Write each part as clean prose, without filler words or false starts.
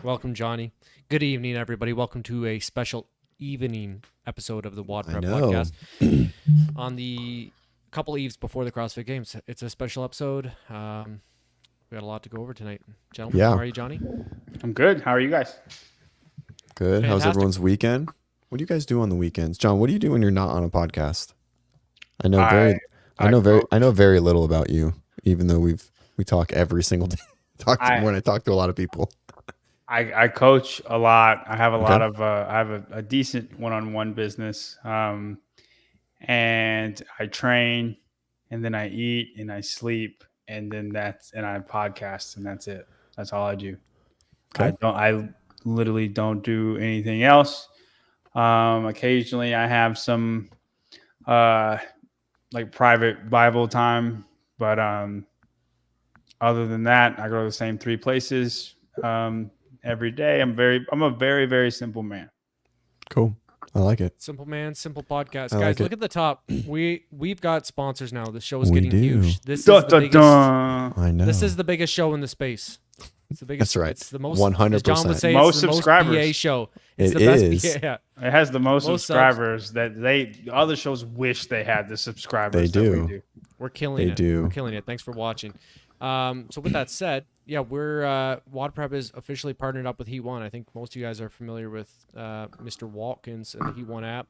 Welcome, Johnny. Good evening, everybody. Welcome to a special evening episode of the WODprep podcast. On the couple eves before the CrossFit Games, it's a special episode. We got a lot to go over tonight, gentlemen. Yeah. How are you, Johnny? I'm good. How are you guys? Good. Fantastic. How's everyone's weekend? What do you guys do on the weekends? John, what do you do when you're not on a podcast? I know very little about you, even though we talk every single day. When I talk to a lot of people. I coach a lot. I have a lot of I have a decent one-on-one business. And I train, and then I eat and I sleep, and then I podcast, and that's it. That's all I do. Okay. I literally don't do anything else. Occasionally I have some like private Bible time, but other than that, I go to the same three places every day. I'm a very, very simple man. Cool. I like it. Simple man, simple podcast. I Guys, like look it. at the top. We've got sponsors now. The show is We getting do. huge. This is the biggest. I know. This is the biggest show in the space. It's the biggest. That's right. It's the most. 100%. As John would say, Most it's the subscribers. Most BA show. It's It the best is. BA. Yeah. It has the most Most subscribers that other shows wish they had the subscribers. They that do. we do. We're killing They it. do. We're killing it. Thanks for watching. So with that said, yeah, we're WODprep is officially partnered up with Heat One. I think most of you guys are familiar with Mr. Watkins and the Heat One app.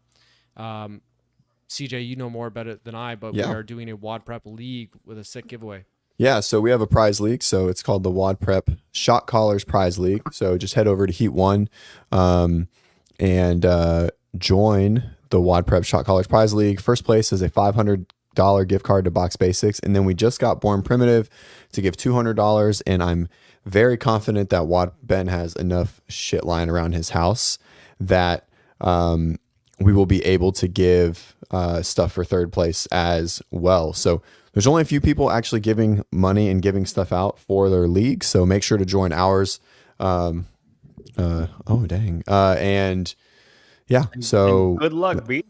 CJ, you know more about it than I, but Yeah. we are doing a WODprep league with a sick giveaway. Yeah, so we have a prize league. So it's called the WODprep Shot Callers Prize League. So just head over to Heat One and join the WODprep Shot Callers Prize League. First place is a $500 gift card to Box Basics. And then we just got Born Primitive to give $200. And I'm very confident that Ben has enough shit lying around his house that we will be able to give stuff for third place as well. So there's only a few people actually giving money and giving stuff out for their league. So make sure to join ours. And yeah, so And good luck, B.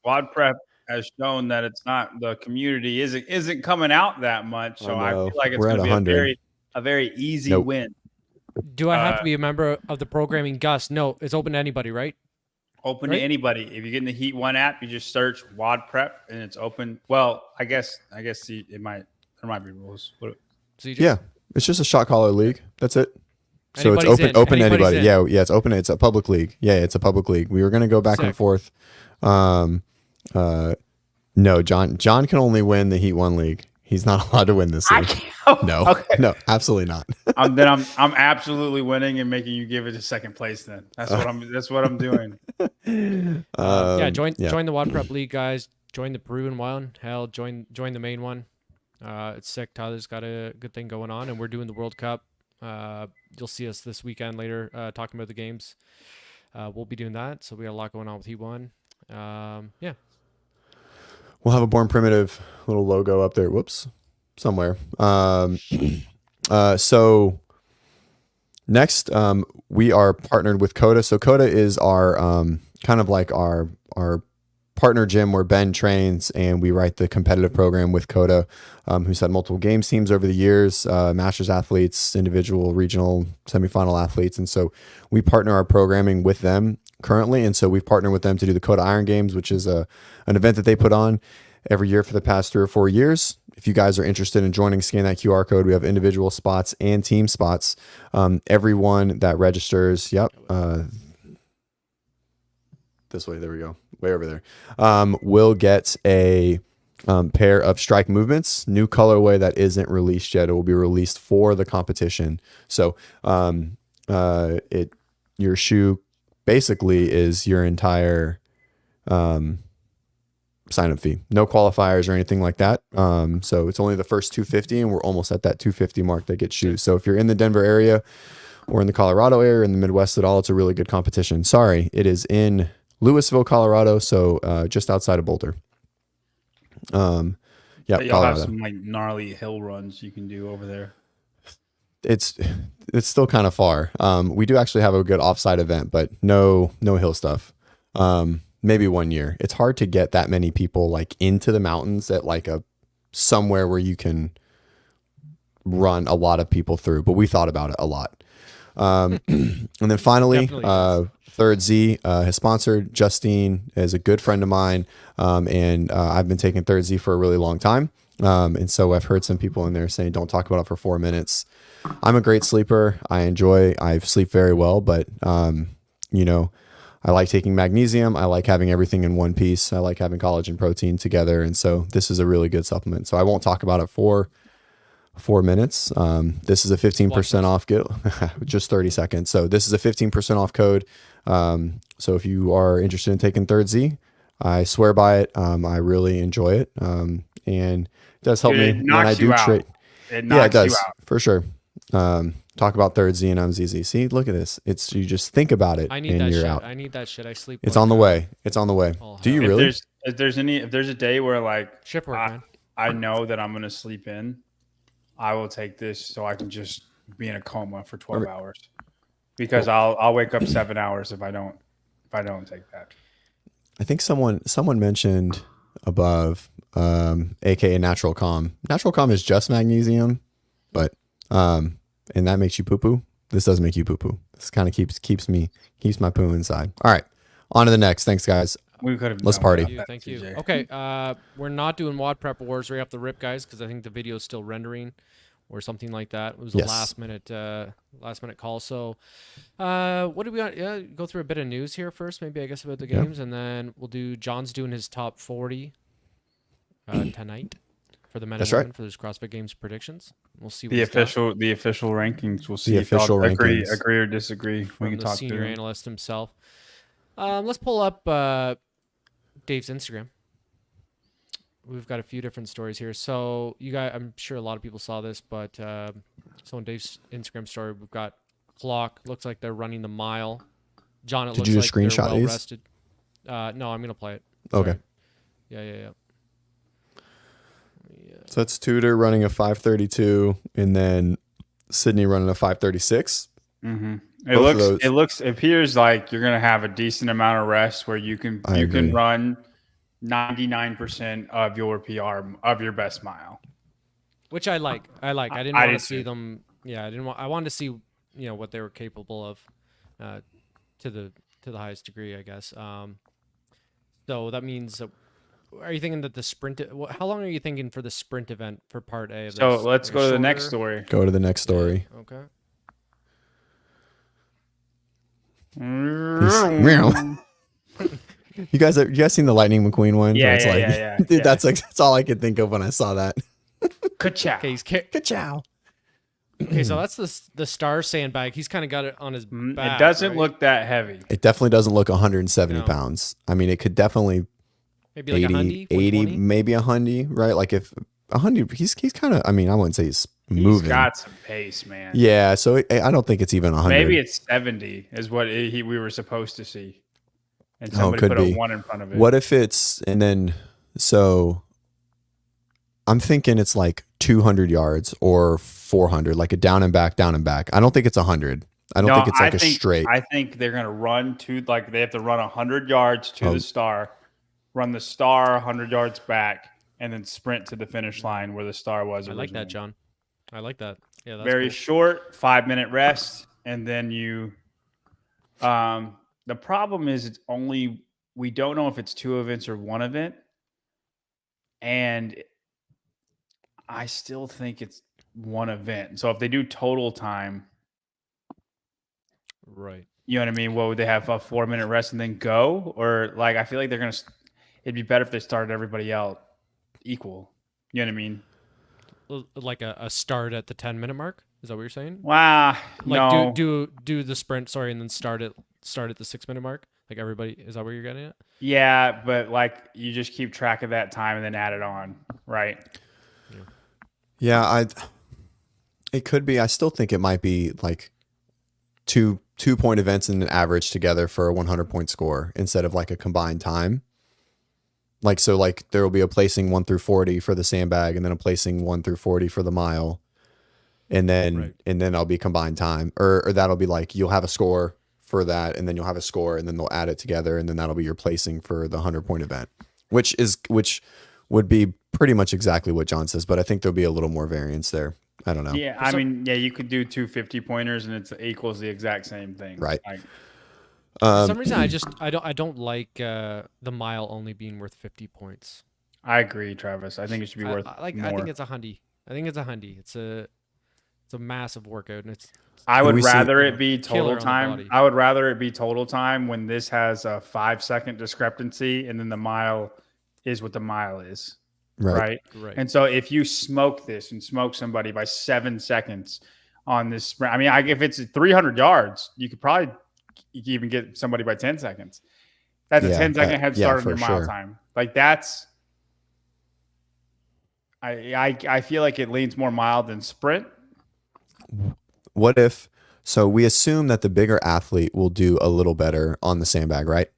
WODprep has shown that it's not the community isn't coming out that much. So I feel like it's We're at going to be 100. a very easy Nope. win. Do I have to be a member of the programming Gus? No, it's open to anybody, right? Open Right. to anybody. If you get in the Heat One app, you just search WODprep and it's open. Well, I guess there might be rules. CJ? yeah, it's just a shot caller league. That's it. So Anybody's it's in. open to Anybody's anybody. in. Yeah, it's open. It's a public league. Yeah, it's a public league. We were going to go back and Sick. forth. No, John can only win the Heat One league. He's not allowed to win this league. No, Okay. no, absolutely not. I'm absolutely winning and making you give it to second place. Then that's what I'm doing. Join the WODprep league, guys. Join the Peruvian one. Hell, join the main one. It's sick. Tyler's got a good thing going on, and we're doing the World Cup. You'll see us this weekend later talking about the games. We'll be doing that, so we got a lot going on with Heat One. Yeah. We'll have a Born Primitive little logo up there. Whoops, somewhere. So next, we are partnered with Coda. So Coda is our kind of like our partner gym where Ben trains, and we write the competitive program with Coda, who's had multiple games teams over the years, masters athletes, individual, regional, semifinal athletes. And so we partner our programming with them currently. And so we've partnered with them to do the Coda Iron Games, which is an event that they put on every year for the past 3 or 4 years. If you guys are interested in joining, scan that QR code. We have individual spots and team spots. Everyone that registers, this way, there we go, way over there, will get a pair of Strike Movements, new colorway that isn't released yet. It will be released for the competition. So your shoe basically is your entire sign-up fee. No qualifiers or anything like that. So it's only the first 250, and we're almost at that 250 mark that gets shoes. So if you're in the Denver area or in the Colorado area, in the Midwest at all, it's a really good competition. Sorry, it is in Louisville, Colorado, so just outside of Boulder. But y'all have Colorado. some like gnarly hill runs you can do over there. It's still kind of far. We do actually have a good offsite event, but no hill stuff. Maybe 1 year. It's hard to get that many people like into the mountains at like somewhere where you can run a lot of people through, but we thought about it a lot. And then finally, Definitely does. Thirdzy has sponsored. Justine is a good friend of mine, and I've been taking Thirdzy for a really long time. And so I've heard some people in there saying, "Don't talk about it for 4 minutes." I'm a great sleeper. I sleep very well, but you know, I like taking magnesium. I like having everything in one piece. I like having collagen protein together, and so this is a really good supplement. So I won't talk about it for 4 minutes. This is a 15% off just 30 seconds. So this is a 15% off code. So if you are interested in taking Thirdzy, I swear by it. I really enjoy it. And it does help me when I do trade. Yeah, it does for sure. Talk about Thirdzy and I'm ZZ. See, look at this. It's, you just think about it and you're shit. out. I need that shit. I sleep. It's on the way. It's on the way. Do you really? If there's a day where like ship work, man. I know that I'm going to sleep in, I will take this so I can just be in a coma for 12 hours, because I'll wake up 7 hours if I don't take that. I think someone mentioned above, aka Natural Calm. Natural Calm is just magnesium, but and that makes you poo poo. This does make you poo poo. This kind of keeps my poo inside. All right, on to the next. Thanks, guys. Let's party. Thank you. Okay, we're not doing WODprep awards right off the rip, guys, because I think the video is still rendering or something like that. It was a last minute call. So, what do we got? Yeah, go through a bit of news here first, maybe I guess about the games, and then we'll do. John's doing his top 40 tonight for the men and women for his CrossFit Games predictions. We'll see what the official rankings. We'll see if y'all agree or disagree. We can talk to senior analyst himself. Let's pull up Dave's Instagram. We've got a few different stories here. So you guys, I'm sure a lot of people saw this, but so on Dave's Instagram story, we've got clock. Looks like they're running the mile. John, it Did looks you like just screenshot they're well these? rested. No, I'm gonna play it. Okay. Yeah. So that's Tudor running a 5:32, and then Sydney running a 5:36. Mm-hmm. It appears like you're gonna have a decent amount of rest where you can run 99% of your PR of your best mile, which I like. I didn't want to see them. Yeah, I wanted to see what they were capable of, to the highest degree, I guess. So that means. Are you thinking that the sprint? How long are you thinking for the sprint event for part A of this? So let's go to the next story. Go to the next story. Okay. You guys seen the Lightning McQueen one? Yeah. Dude, that's all I could think of when I saw that. Ka-chow. Okay, Ka-chow. Okay, so that's the star sandbag. He's kind of got it on his back. It doesn't look that heavy. It definitely doesn't look 170 pounds. I mean, it could definitely maybe like 80, 80, maybe 100, right? Like if 100, he's kind of, I mean, I wouldn't say he's moving. He's got some pace, man. Yeah, so I don't think it's even 100. Maybe it's 70 is what we were supposed to see. And somebody put a 1 in front of it. What if it's, and then, so I'm thinking it's like 200 yards or 400, like a down and back. I don't think it's 100. I don't think it's like a straight. I think they're going to run they have to run 100 yards to the star, run the star 100 yards back, and then sprint to the finish line where the star was originally. I like that, John. I like that. Yeah, that's very cool. Short, 5-minute rest, and then you. The problem is we don't know if it's 2 events or 1 event, and I still think it's 1 event. So if they do total time, right? You know what I mean? What would they have, a 4-minute rest and then go, or like I feel like they're gonna. It'd be better if they started everybody out equal. You know what I mean? Like a start at the 10-minute mark. Is that what you're saying? Wow. Like do the sprint, sorry, and then start at the 6-minute mark. Like everybody, is that where you're getting at? Yeah, but like you just keep track of that time and then add it on, right? Yeah, it could be. I still think it might be like two 2-point events and an average together for a 100-point score instead of like a combined time. Like, so like there will be a placing 1 through 40 for the sandbag and then a placing 1 through 40 for the mile. And then, I'll be combined time or that'll be like, you'll have a score for that. And then you'll have a score and then they'll add it together. And then that'll be your placing for the 100-point event, which would be pretty much exactly what John says, but I think there'll be a little more variance there. I don't know. Yeah, I mean, yeah, you could do 2 50-pointers and it equals the exact same thing. Right. For some reason, I don't like the mile only being worth 50 points. I agree, Travis. I think it should be worth more. I think it's a hundy. It's a massive workout, and I would rather it be total time. I would rather it be total time when this has a 5-second discrepancy, and then the mile is what the mile is. Right. And so if you smoke this and smoke somebody by 7 seconds on this sprint, I mean, if it's 300 yards, you could even get somebody by 10 seconds. That's a 10-second head start on your mile time. Like that's, I feel like it leans more mile than sprint. What if, so we assume that the bigger athlete will do a little better on the sandbag, right?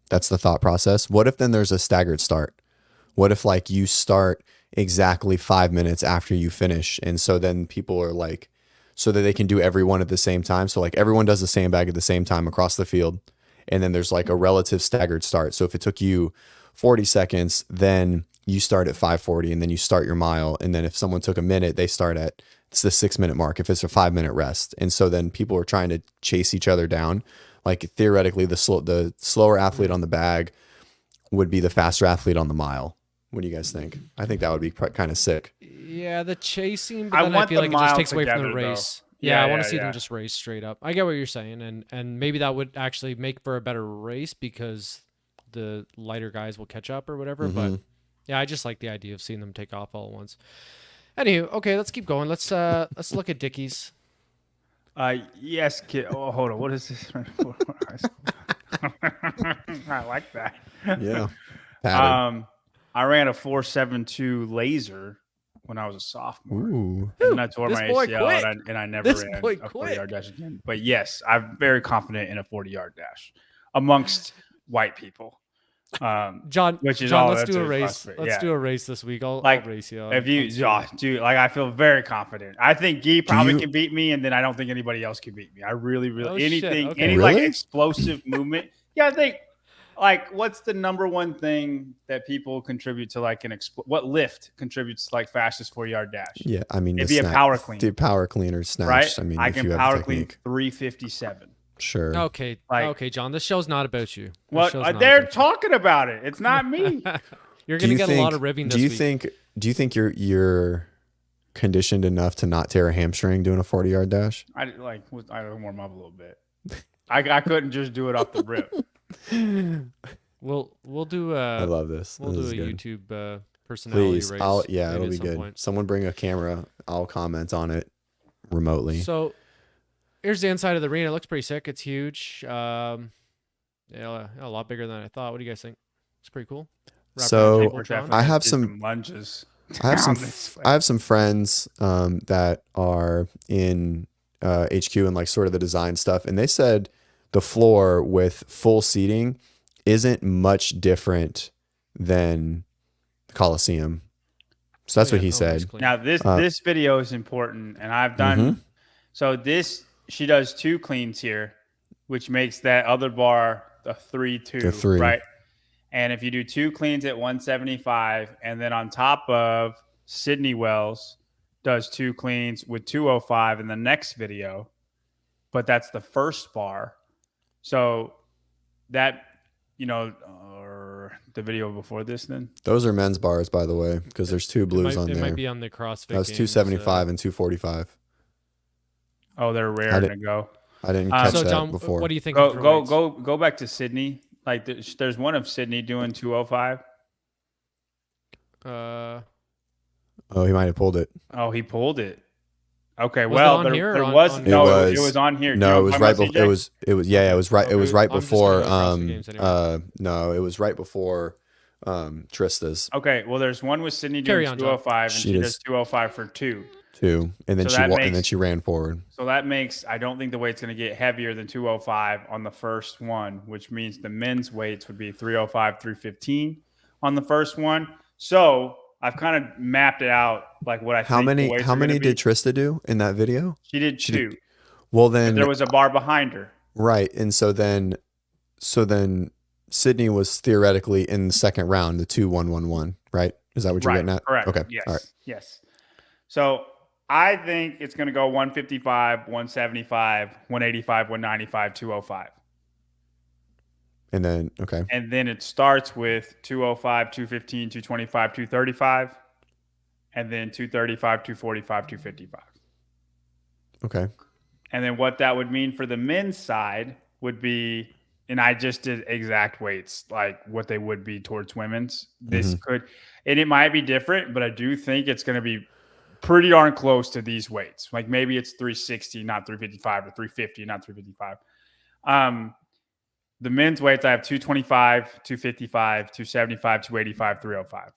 That's the thought process. What if then there's a staggered start? What if like you start exactly 5 minutes after you finish? And so then people are like, so that they can do everyone at the same time. So like everyone does the sandbag at the same time across the field. And then there's like a relative staggered start. So if it took you 40 seconds, then you start at 5:40 and then you start your mile. And then if someone took a minute, they start at it's the 6 minute mark if it's a 5 minute rest. And so then people are trying to chase each other down. Like theoretically, the slower athlete on the bag would be the faster athlete on the mile. What do you guys think? I think that would be kind of sick. Yeah, the chasing, but then I feel like it just takes away from the race. Yeah, I want to see them just race straight up. I get what you're saying, and maybe that would actually make for a better race because the lighter guys will catch up or whatever. But yeah, I just like the idea of seeing them take off all at once. Anywho, okay, let's keep going. Let's look at Dickies. Yes, kid. Oh, hold on. What is this? I like that. Yeah. I ran a 4.72 laser when I was a sophomore. Ooh. And then I tore my ACL and I never ran a 40-yard dash again. But yes, I'm very confident in a 40-yard dash amongst white people. John, let's do a race. Let's do a race this week. I'll race you. If you, dude, like I feel very confident. I think Guy probably can beat me, and then I don't think anybody else can beat me. I really, any like explosive movement. Yeah, I think like what's the number one thing that people contribute to like what lift contributes to like fastest 40-yard dash? Yeah, I mean, it'd be a power clean. Dude, power cleaner snatch. Right? I mean, I can power clean 357. Sure. Okay. Okay, John. This show's not about you. Well, they're talking about it. It's not me. You're gonna get a lot of ribbing this week. Do you think you're conditioned enough to not tear a hamstring doing a 40-yard dash? I warm up a little bit. I couldn't just do it off the rip. We'll do. I love this. We'll do a good YouTube personality race. It'll be good. Point. Someone bring a camera. I'll comment on it remotely. So. Here's the inside of the arena. It looks pretty sick. It's huge. Yeah, a lot bigger than I thought. What do you guys think? It's pretty cool. So I have some lunges. I have some friends that are in HQ and like sort of the design stuff, and they said the floor with full seating isn't much different than the Coliseum. So that's what he said. Now this video is important, and I've done so this. She does 2 cleans here, which makes that other bar a 3-2, right? And if you do 2 cleans at 175, and then on top of Sydney Wells does 2 cleans with 205 in the next video, but that's the first bar. So that, or the video before this then? Those are men's bars, by the way, because there's 2 blues on there. It might be on the CrossFit. That was 275 and 245. Oh, they're rare to go. I didn't catch so that John, before. What do you think? Go back to Sydney. Like there's one of Sydney doing 205. Oh, he might have pulled it. Oh, he pulled it. Okay, was it was on here. No, it was right before. It was right. It was right before. No, it was right before Trista's. Okay, well, there's one with Sydney doing 205, and she does 205 for 2. And then she ran forward. So that makes, I don't think the weight's going to get heavier than 205 on the first one, which means the men's weights would be 305, 315 on the first one. So I've kind of mapped it out, like what I think. How many did Trista do in that video? She did 2. Well, then there was a bar behind her. Right. And so then Sydney was theoretically in the second round, the 2-1-1-1, right? Is that what you're getting at? Correct. Okay. Yes. All right. Yes. So I think it's going to go 155, 175, 185, 195, 205. And then, okay. And then it starts with 205, 215, 225, 235. And then 235, 245, 255. Okay. And then what that would mean for the men's side would be, and I just did exact weights, like what they would be towards women's. This could, and it might be different, but I do think it's going to be pretty darn close to these weights. Like maybe it's 360, not 355, or 350, not 355. The men's weights, I have 225, 255, 275, 285, 305.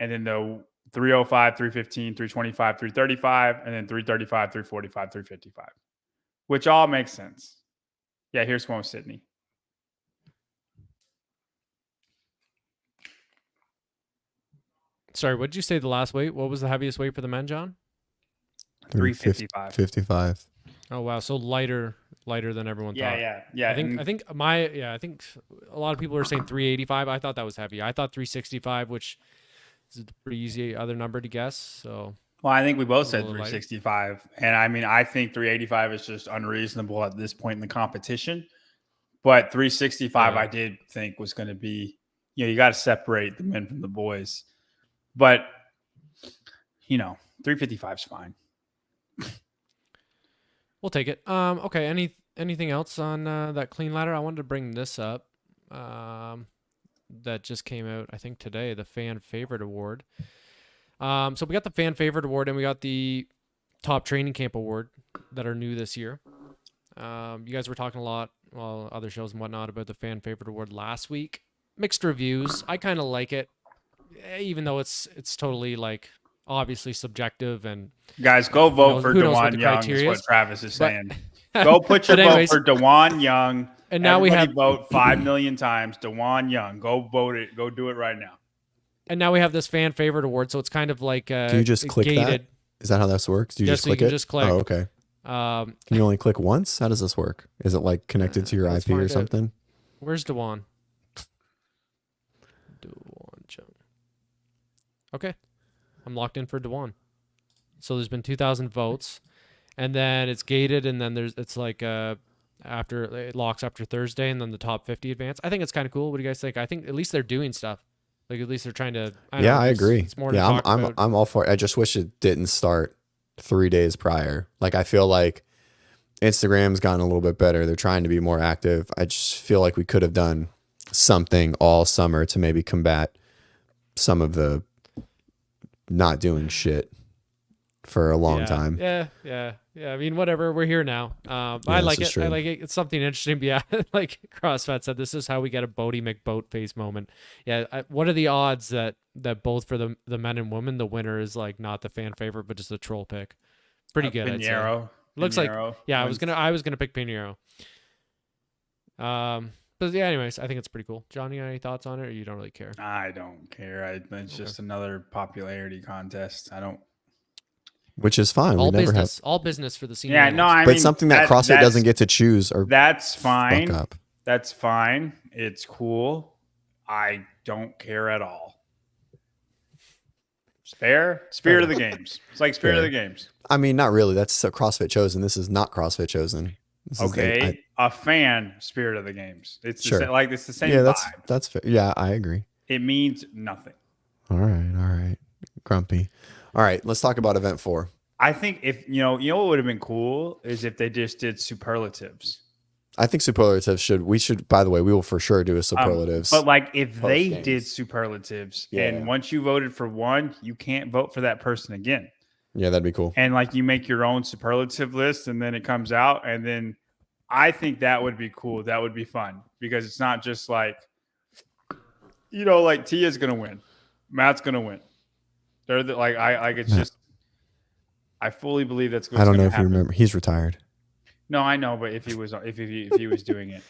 And then the 305, 315, 325, 335, and then 335, 345, 355, which all makes sense. Yeah, here's one with Sydney. Sorry, what did you say the last weight? What was the heaviest weight for the men, John? 355. 55. Oh wow, so lighter than everyone thought. Yeah. I think a lot of people are saying 385. I thought that was heavy. I thought 365, which is a pretty easy other number to guess. So well, I think we both said 365, and I mean, I think 385 is just unreasonable at this point in the competition. But 365, I did think was going to be, you got to separate the men from the boys. But 355 is fine. We'll take it. Okay. Anything else on that clean ladder? I wanted to bring this up. That just came out, I think today, the fan favorite award. So we got the fan favorite award and we got the top training camp award that are new this year. You guys were talking a lot, well, other shows and whatnot, about the fan favorite award last week. Mixed reviews. I kind of like it, even though it's totally like obviously subjective. And guys, go vote for DeJuan Young is what Travis is saying. Go put your vote for DeJuan Young. And now everybody we have vote 5 million times. DeJuan Young, go vote it. Go do it right now. And now we have this fan favorite award, so it's kind of like do you just click gated. that? Is that how this works? Do you just click it? Just click. Oh, okay. Can you only click once? How does this work? Is it like connected to your IP or something? Where's DeJuan? Okay, I'm locked in for DeJuan. So there's been 2,000 votes, and then it's gated, and then it's like after it locks after Thursday, and then the top 50 advance. I think it's kind of cool. What do you guys think? I think at least they're doing stuff. Like at least they're trying to. I agree. It's more I'm all for it. I just wish it didn't start 3 days prior. Like I feel like Instagram's gotten a little bit better. They're trying to be more active. I just feel like we could have done something all summer to maybe combat some of the not doing shit for a long time. Yeah. I mean, whatever. We're here now. I like it. I like it. It's something interesting. Yeah, like CrossFit said, this is how we get a Bodie McBoat face moment. Yeah. What are the odds that both for the men and women, the winner is like not the fan favorite, but just a troll pick? Pretty good. Pinheiro. Looks like I was gonna pick Pinheiro. But yeah, anyways, I think it's pretty cool. John, you got any thoughts on it, or you don't really care? I don't care. It's just another popularity contest. I don't. Which is fine. All business for the senior. Yeah, no, I mean, something that CrossFit doesn't get to choose or that's fine. Fuck up. That's fine. It's cool. I don't care at all. It's fair. Spirit of the games. It's like Spirit of the Games. I mean, not really. That's CrossFit Chosen. This is not CrossFit Chosen. A fan Spirit of the Games. It's sure. it's the same. Yeah, vibe. that's fair. Yeah, I agree. It means nothing. All right. Grumpy. All right, let's talk about event 4. I think if you know what would have been cool is if they just did superlatives. I think superlatives we should. By the way, we will for sure do a superlatives. But like if they did superlatives, and once you voted for one, you can't vote for that person again. Yeah, that'd be cool. And like you make your own superlative list, and then it comes out, and then I think that would be cool. That would be fun because it's not just like like Tia's gonna win, Matt's gonna win. They're it's just. I fully believe that's going to happen. I don't know if you remember. He's retired. No, I know, but if he was doing it,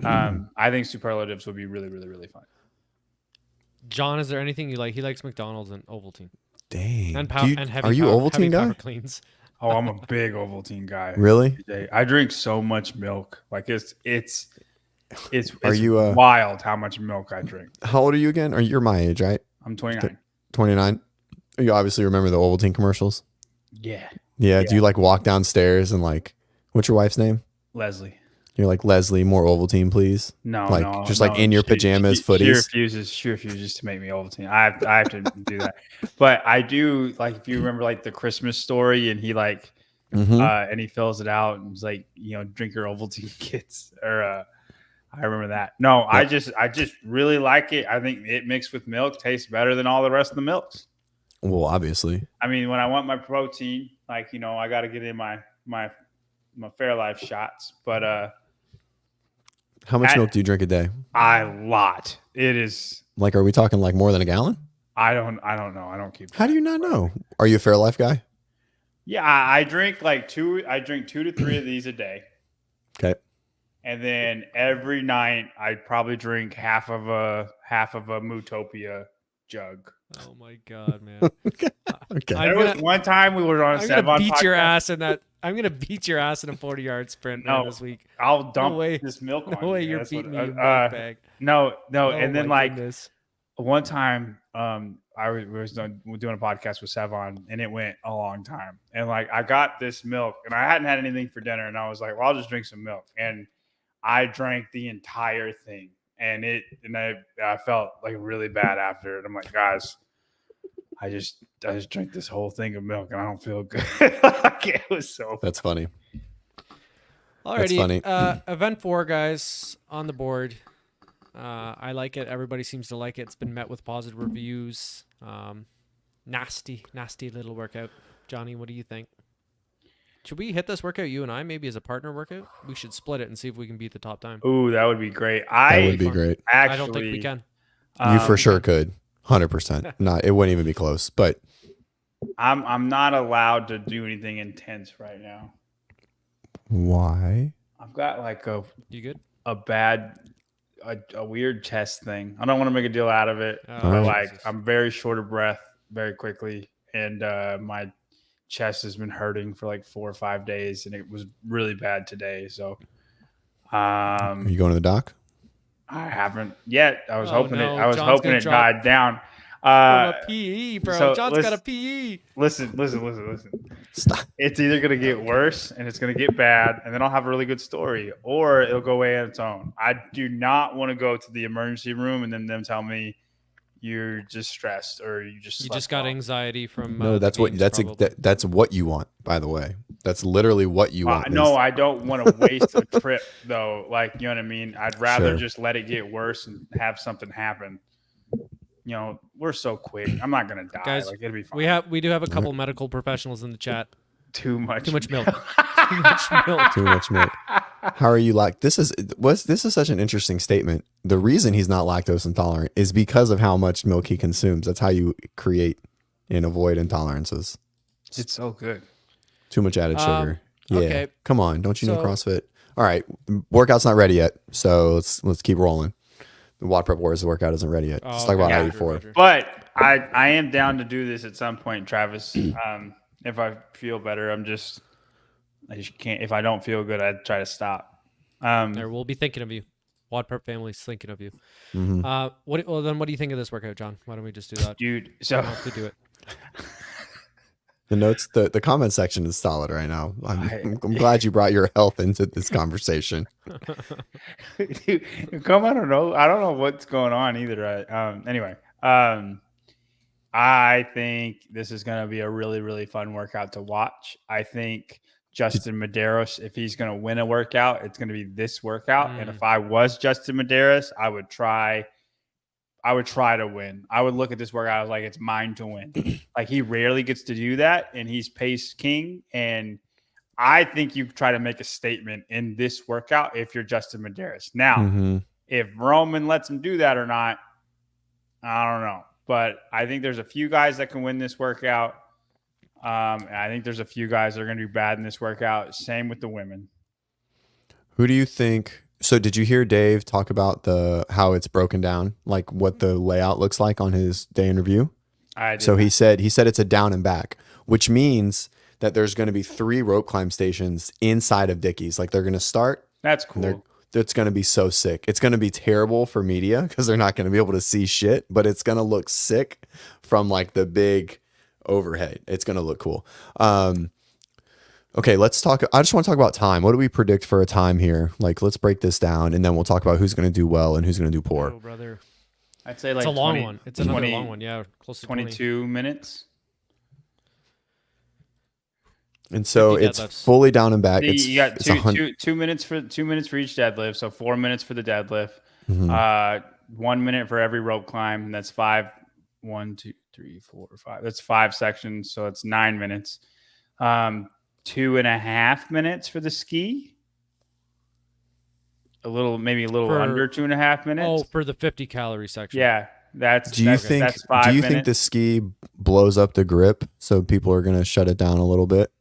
I think superlatives would be really, really, really fun. John, is there anything you like? He likes McDonald's and Ovaltine. Dang. And heavy are you Ovaltine guy? Cleans. Oh, I'm a big Ovaltine guy. Really? I drink so much milk. Like it's are you wild how much milk I drink. How old are you again? You're my age, right? I'm 29. 29. You obviously remember the Ovaltine commercials. Yeah. Yeah. Do you like walk downstairs and like, what's your wife's name? Leslie. You're like, Leslie, more Ovaltine, please. No, like, no, just no. like in your pajamas, footies. She refuses to make me Ovaltine. I have to do that. But I do, like, if you remember like the Christmas story, and he like and he fills it out and he's like, drink your Ovaltine, kids. Or I remember that. No, yep. I just really like it. I think it mixed with milk tastes better than all the rest of the milks. Well, obviously. I mean, when I want my protein, like, I got to get in my Fairlife shots. But how much milk do you drink a day? A lot. It is like, are we talking like more than a gallon? I don't know. I don't keep track. How do you not know? Are you a Fairlife guy? Yeah, I drink like 2 to 3 of these a day. Okay. And then every night I probably drink half of a Mootopia jug. Oh my God, man. Okay. There was one time we were on a I'm gonna beat your ass in that. I'm gonna beat your ass in a 40-yard sprint this week. I'll dump this milk on you. No way you're beating me, you milk bag. No. And then like goodness. One time, I was doing a podcast with Savon, and it went a long time. And like I got this milk, and I hadn't had anything for dinner, and I was like, well, I'll just drink some milk. And I drank the entire thing, and I felt like really bad after it. I'm like, guys, I just drank this whole thing of milk, and I don't feel good. Like, it was so. That's funny. Alrighty, funny. Event 4, guys, on the board. I like it. Everybody seems to like it. It's been met with positive reviews. Nasty little workout. Johnny, what do you think? Should we hit this workout, you and I, maybe as a partner workout? We should split it and see if we can beat the top time. Ooh, that would be great. That would be great. Actually, I don't think we can. You for sure could. 100%. It wouldn't even be close. But I'm not allowed to do anything intense right now. Why? I've got like a weird chest thing. I don't want to make a deal out of it, but like I'm very short of breath very quickly, and my chest has been hurting for like 4 or 5 days, and it was really bad today. So, are you going to the doc? I haven't yet. I was hoping John's hoping it died down. A PE, bro. So John's got a PE. Listen. Stop. It's either going to get worse and it's going to get bad, and then I'll have a really good story, or it'll go away on its own. I do not want to go to the emergency room and then them tell me you're just stressed or you just got anxiety from. No, that's what you want. By the way, that's literally what you want. No, I don't want to waste a trip though. Like, you know what I mean? I'd rather just let it get worse and have something happen. We're so quick. I'm not gonna die. Guys, like, it'll be fine. We do have a couple medical professionals in the chat. Too much milk. Too much milk. How are you this is such an interesting statement. The reason he's not lactose intolerant is because of how much milk he consumes. That's how you create and avoid intolerances. It's so good. Too much added sugar. Yeah. Okay. Come on, don't you know CrossFit? All right, workout's not ready yet, so let's keep rolling. The WODprep Wars workout isn't ready yet. Let's talk about 84. But I am down to do this at some point, Travis. If I feel better, I just can't. If I don't feel good, I try to stop. We'll be thinking of you. WODprep family's thinking of you. Mm-hmm. What do you think of this workout, John? Why don't we just do that, dude? So to do it. The notes, the comment section is solid right now. I'm glad you brought your health into this conversation. Dude, I don't know what's going on either. Anyway, I think this is going to be a really, really fun workout to watch. I think Justin Medeiros, if he's going to win a workout, it's going to be this workout. And if I was Justin Medeiros, I would try to win. I would look at this workout as like, it's mine to win. Like, he rarely gets to do that, and he's pace king. And I think you try to make a statement in this workout if you're Justin Medeiros. Now, if Roman lets him do that or not, I don't know. But I think there's a few guys that can win this workout. I think there's a few guys that are going to do bad in this workout. Same with the women. Who do you think? So did you hear Dave talk about how it's broken down, like what the layout looks like on his day in review? I did. So he said it's a down and back, which means that there's going to be 3 rope climb stations inside of Dickies. Like, they're going to start. That's cool. It's going to be so sick. It's going to be terrible for media because they're not going to be able to see shit, but it's going to look sick from like the big overhead. It's going to look cool. Okay, let's talk. I just want to talk about time. What do we predict for a time here? Like, let's break this down, and then we'll talk about who's going to do well and who's going to do poor. Oh, brother. I'd say like it's a long one. It's another long one. Yeah, close to 22 minutes. And so it's fully down and back. You got 2 minutes for each deadlift. So 4 minutes for the deadlift. 1 minute for every rope climb. And that's 5. 1, 2, 3, 4, 5. That's 5 sections. So it's 9 minutes. 2.5 minutes for the ski. Maybe a little under 2.5 minutes. Oh, for the 50 calorie section. Yeah. Do you think the ski blows up the grip so people are going to shut it down a little bit?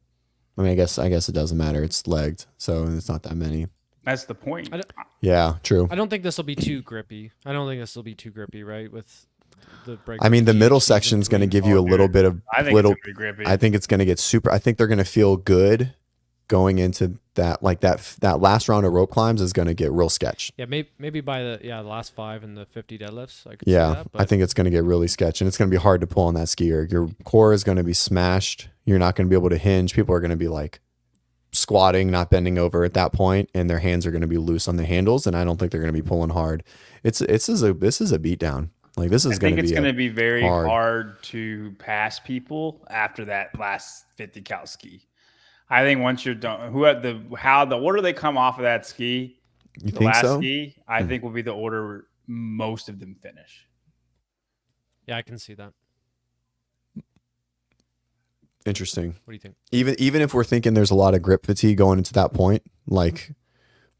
I mean, I guess it doesn't matter. It's legged, so it's not that many. That's the point. Yeah, true. I don't think this will be too grippy. Right? With the break. I mean, the middle section is going to give you a little bit of I think it's gonna be grippy. I think it's going to get super. I think they're going to feel good going into that. Like that last round of rope climbs is going to get real sketch. Yeah, maybe by the last 5 and the 50 deadlifts. I could see that, I think it's going to get really sketch, and it's going to be hard to pull on that skier. Your core is going to be smashed. You're not going to be able to hinge. People are going to be like squatting, not bending over at that point, and their hands are going to be loose on the handles, and I don't think they're going to be pulling hard. This is a beatdown. Like this is going to be. I think it's going to be very hard to pass people after that last 50 cal ski. I think once you're done, the order they come off of that ski, ski, I think will be the order most of them finish. Yeah, I can see that. Interesting. What do you think? Even if we're thinking there's a lot of grip fatigue going into that point, like,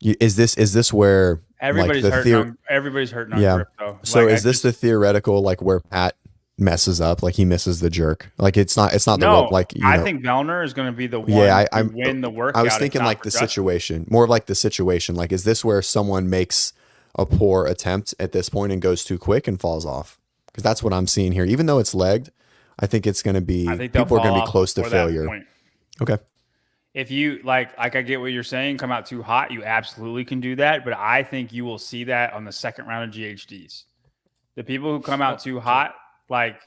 is this where everybody's hurting? Everybody's hurting on grip though. So is this the theoretical like where Pat messes up, like he misses the jerk? Like it's not the rope. Like I think Vellner is going to be the one to win the workout. I was thinking like the situation, more of like the situation. Like, is this where someone makes a poor attempt at this point and goes too quick and falls off? Because that's what I'm seeing here. Even though it's legged, I think it's going to be, people are going to be close to failure. Okay. If you like I get what you're saying, come out too hot, you absolutely can do that. But I think you will see that on the second round of GHDs. The people who come out too hot, like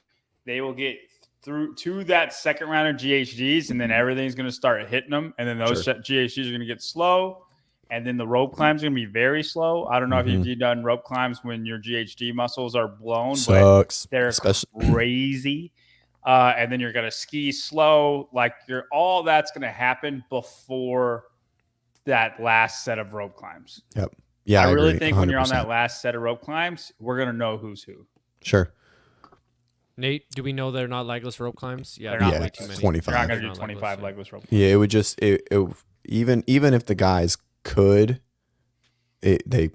they will get through to that second round of GHDs, and then everything's going to start hitting them. And then those GHDs are going to get slow. And then the rope climbs are going to be very slow. I don't know if you've done rope climbs when your GHD muscles are blown. Sucks. But they're crazy. And then you're going to ski slow. Like all that's going to happen before that last set of rope climbs. Yep. Yeah, I really think 100%. When you're on that last set of rope climbs, we're going to know who's who. Sure. Nate, do we know they're not legless rope climbs? Yeah, they're not way too many. 25. They're not going to do 25 legless rope climbs. Yeah, it would just even if the guys could, it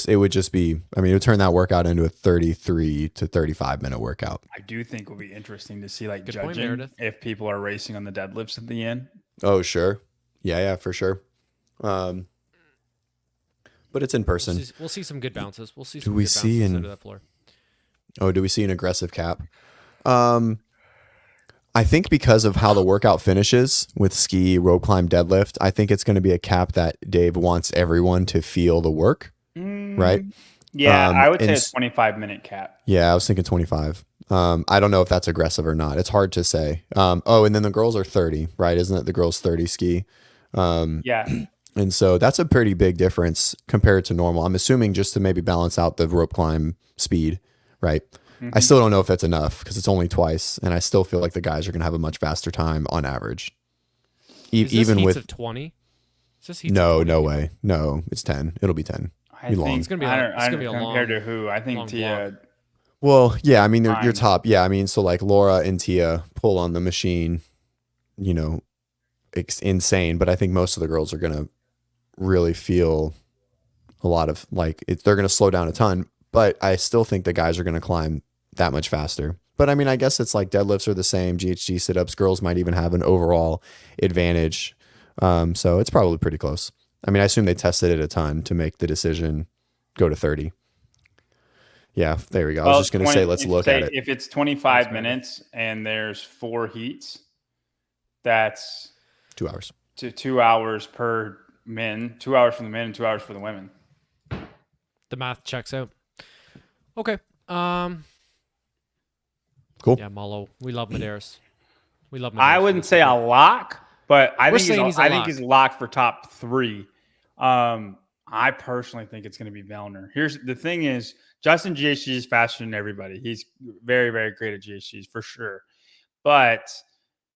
would just be, I mean, it would turn that workout into a 33 to 35 minute workout. I do think it will be interesting to see like good judging if people are racing on the deadlifts at the end. Oh, sure. Yeah, for sure. But it's in person. We'll see some good bounces. We'll see some good bounces into that floor. Oh, do we see an aggressive cap? I think because of how the workout finishes with ski, rope climb, deadlift, I think it's going to be a cap that Dave wants everyone to feel the work, right? Yeah, I would say a 25-minute cap. Yeah, I was thinking 25. I don't know if that's aggressive or not. It's hard to say. And then the girls are 30, right? Isn't it the girls 30 ski? Yeah. And so that's a pretty big difference compared to normal. I'm assuming just to maybe balance out the rope climb speed, right? I still don't know if that's enough because it's only twice, and I still feel like the guys are going to have a much faster time on average. Even with 20. No way. No, it's 10. It'll be 10. I think it's going to be a long. Compared to who? I think Tia. Well, yeah. I mean, you're top. Yeah, I mean, so like Laura and Tia pull on the machine. It's insane. But I think most of the girls are going to really feel a lot of they're going to slow down a ton. But I still think the guys are going to climb that much faster. But I mean, I guess it's like deadlifts are the same. GHG sit-ups, girls might even have an overall advantage. So it's probably pretty close. I mean, I assume they tested it a ton to make the decision go to 30. Yeah, there we go. I was just going to say, let's look at it. If it's 25 minutes and there's 4 heats, that's 2 hours. 2 hours per men, 2 hours for the men and 2 hours for the women. The math checks out. Okay. Cool. Yeah, Malo. We love Medeiros. We love I wouldn't say a lock, but I think he's locked for top 3. I personally think it's going to be Vellner. Here's the thing is Justin GHG is faster than everybody. He's very, very great at GHGs for sure. But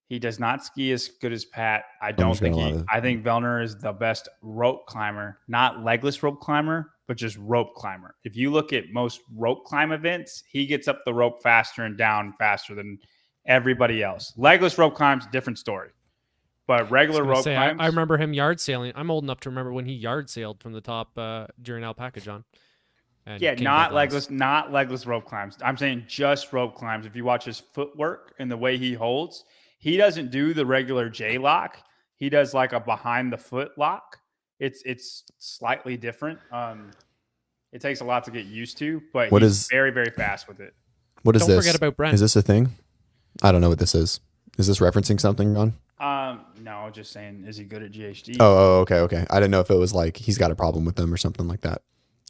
he does not ski as good as Pat. I think Vellner is the best rope climber, not legless rope climber, but just rope climber. If you look at most rope climb events, he gets up the rope faster and down faster than everybody else. Legless rope climbs, different story. But regular rope climbs. I remember him yard sailing. I'm old enough to remember when he yard sailed from the top during Alpaca, John. Not legless rope climbs. I'm saying just rope climbs. If you watch his footwork and the way he holds, he doesn't do the regular J lock. He does like a behind the foot lock. It's slightly different. It takes a lot to get used to, but he's very, very fast with it. What is this? Don't forget about Brent. Is this a thing? I don't know what this is. Is this referencing something, Ron? No, just saying, is he good at GHD? Oh, okay. I didn't know if it was like he's got a problem with them or something like that.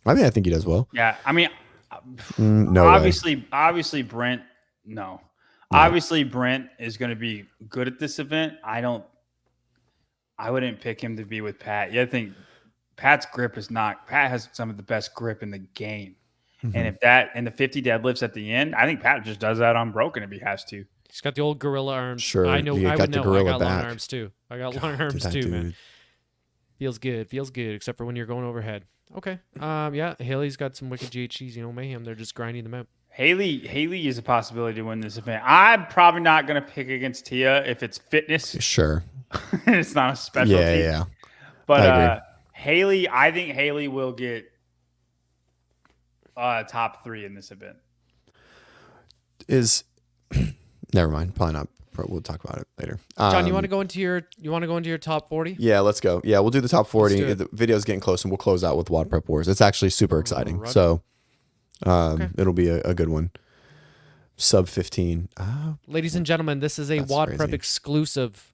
I think he does well. Yeah, I mean, no obviously Brent, no. Obviously Brent is going to be good at this event. I wouldn't pick him to be with Pat. Yeah, I think Pat's grip is not. Pat has some of the best grip in the game. Mm-hmm. And the 50 deadlifts at the end, I think Pat just does that unbroken if he has to. He's got the old gorilla arms. Sure. I know. I got long arms too. Man. Feels good, except for when you're going overhead. Okay. Yeah, Haley's got some wicked GHGs, mayhem. They're just grinding them out. Haley is a possibility to win this event. I'm probably not going to pick against Tia if it's fitness. Sure. It's not a specialty. Yeah. But Haley, I think Haley will get top 3 in this event. Never mind. Probably not. We'll talk about it later. John, you want to go into your top 40? Yeah, let's go. Yeah, we'll do the top 40. The video's getting close, and we'll close out with WODprep Wars. It's actually super exciting. Right. So it'll be a good one. Sub 15. Ladies and gentlemen, this is a WODprep exclusive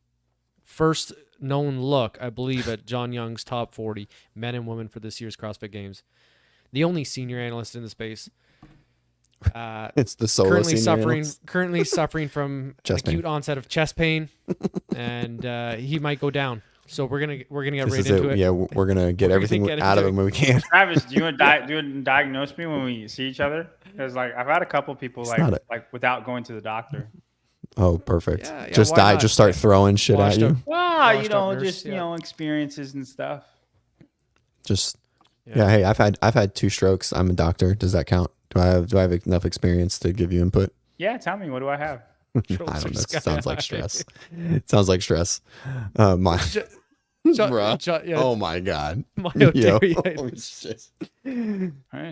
first known look, I believe, at John Young's top 40 men and women for this year's CrossFit Games. The only senior analyst in the space. It's the solo currently suffering from acute onset of chest pain, and he might go down. So we're gonna get right into it. Yeah, we're gonna get everything out of him when we can. Travis, do you want to diagnose me when we see each other? Because I've had a couple people without going to the doctor. Oh, perfect. Yeah, just start throwing shit at you. Well, experiences and stuff. Hey, I've had 2 strokes. I'm a doctor. Does that count? Do I have enough experience to give you input? Yeah, tell me. What do I have? I don't know. It sounds like stress. Oh my God.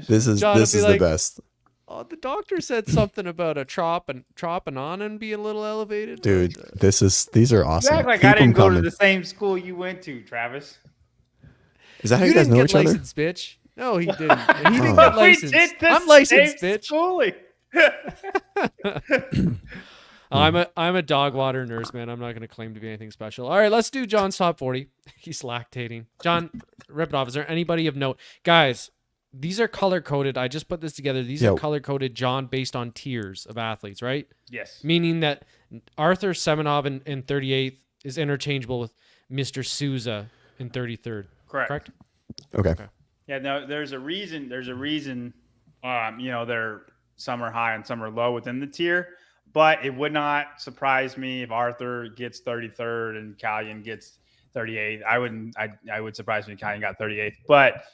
This is the best. Oh, the doctor said something about a trop and on and being a little elevated. Dude, these are awesome. You act like I didn't go to the same school you went to, Travis. Is that how you guys know each other? Bitch. No, he didn't. He didn't get licensed. I'm licensed, bitch. Schooling. I'm a dog water nurse, man. I'm not going to claim to be anything special. All right, let's do John's top 40. He's lactating. John, rip it off. Is there anybody of note? Guys, these are color-coded. I just put this together. These are color-coded, John, based on tiers of athletes, right? Yes. Meaning that Arthur Semenov in 38th is interchangeable with Mr. Souza in 33rd. Correct? Okay. Yeah, no, there's a reason. They're some are high and some are low within the tier, but it would not surprise me if Arthur gets 33rd and Callion gets 38th. I would surprise me if Callion got 38th, but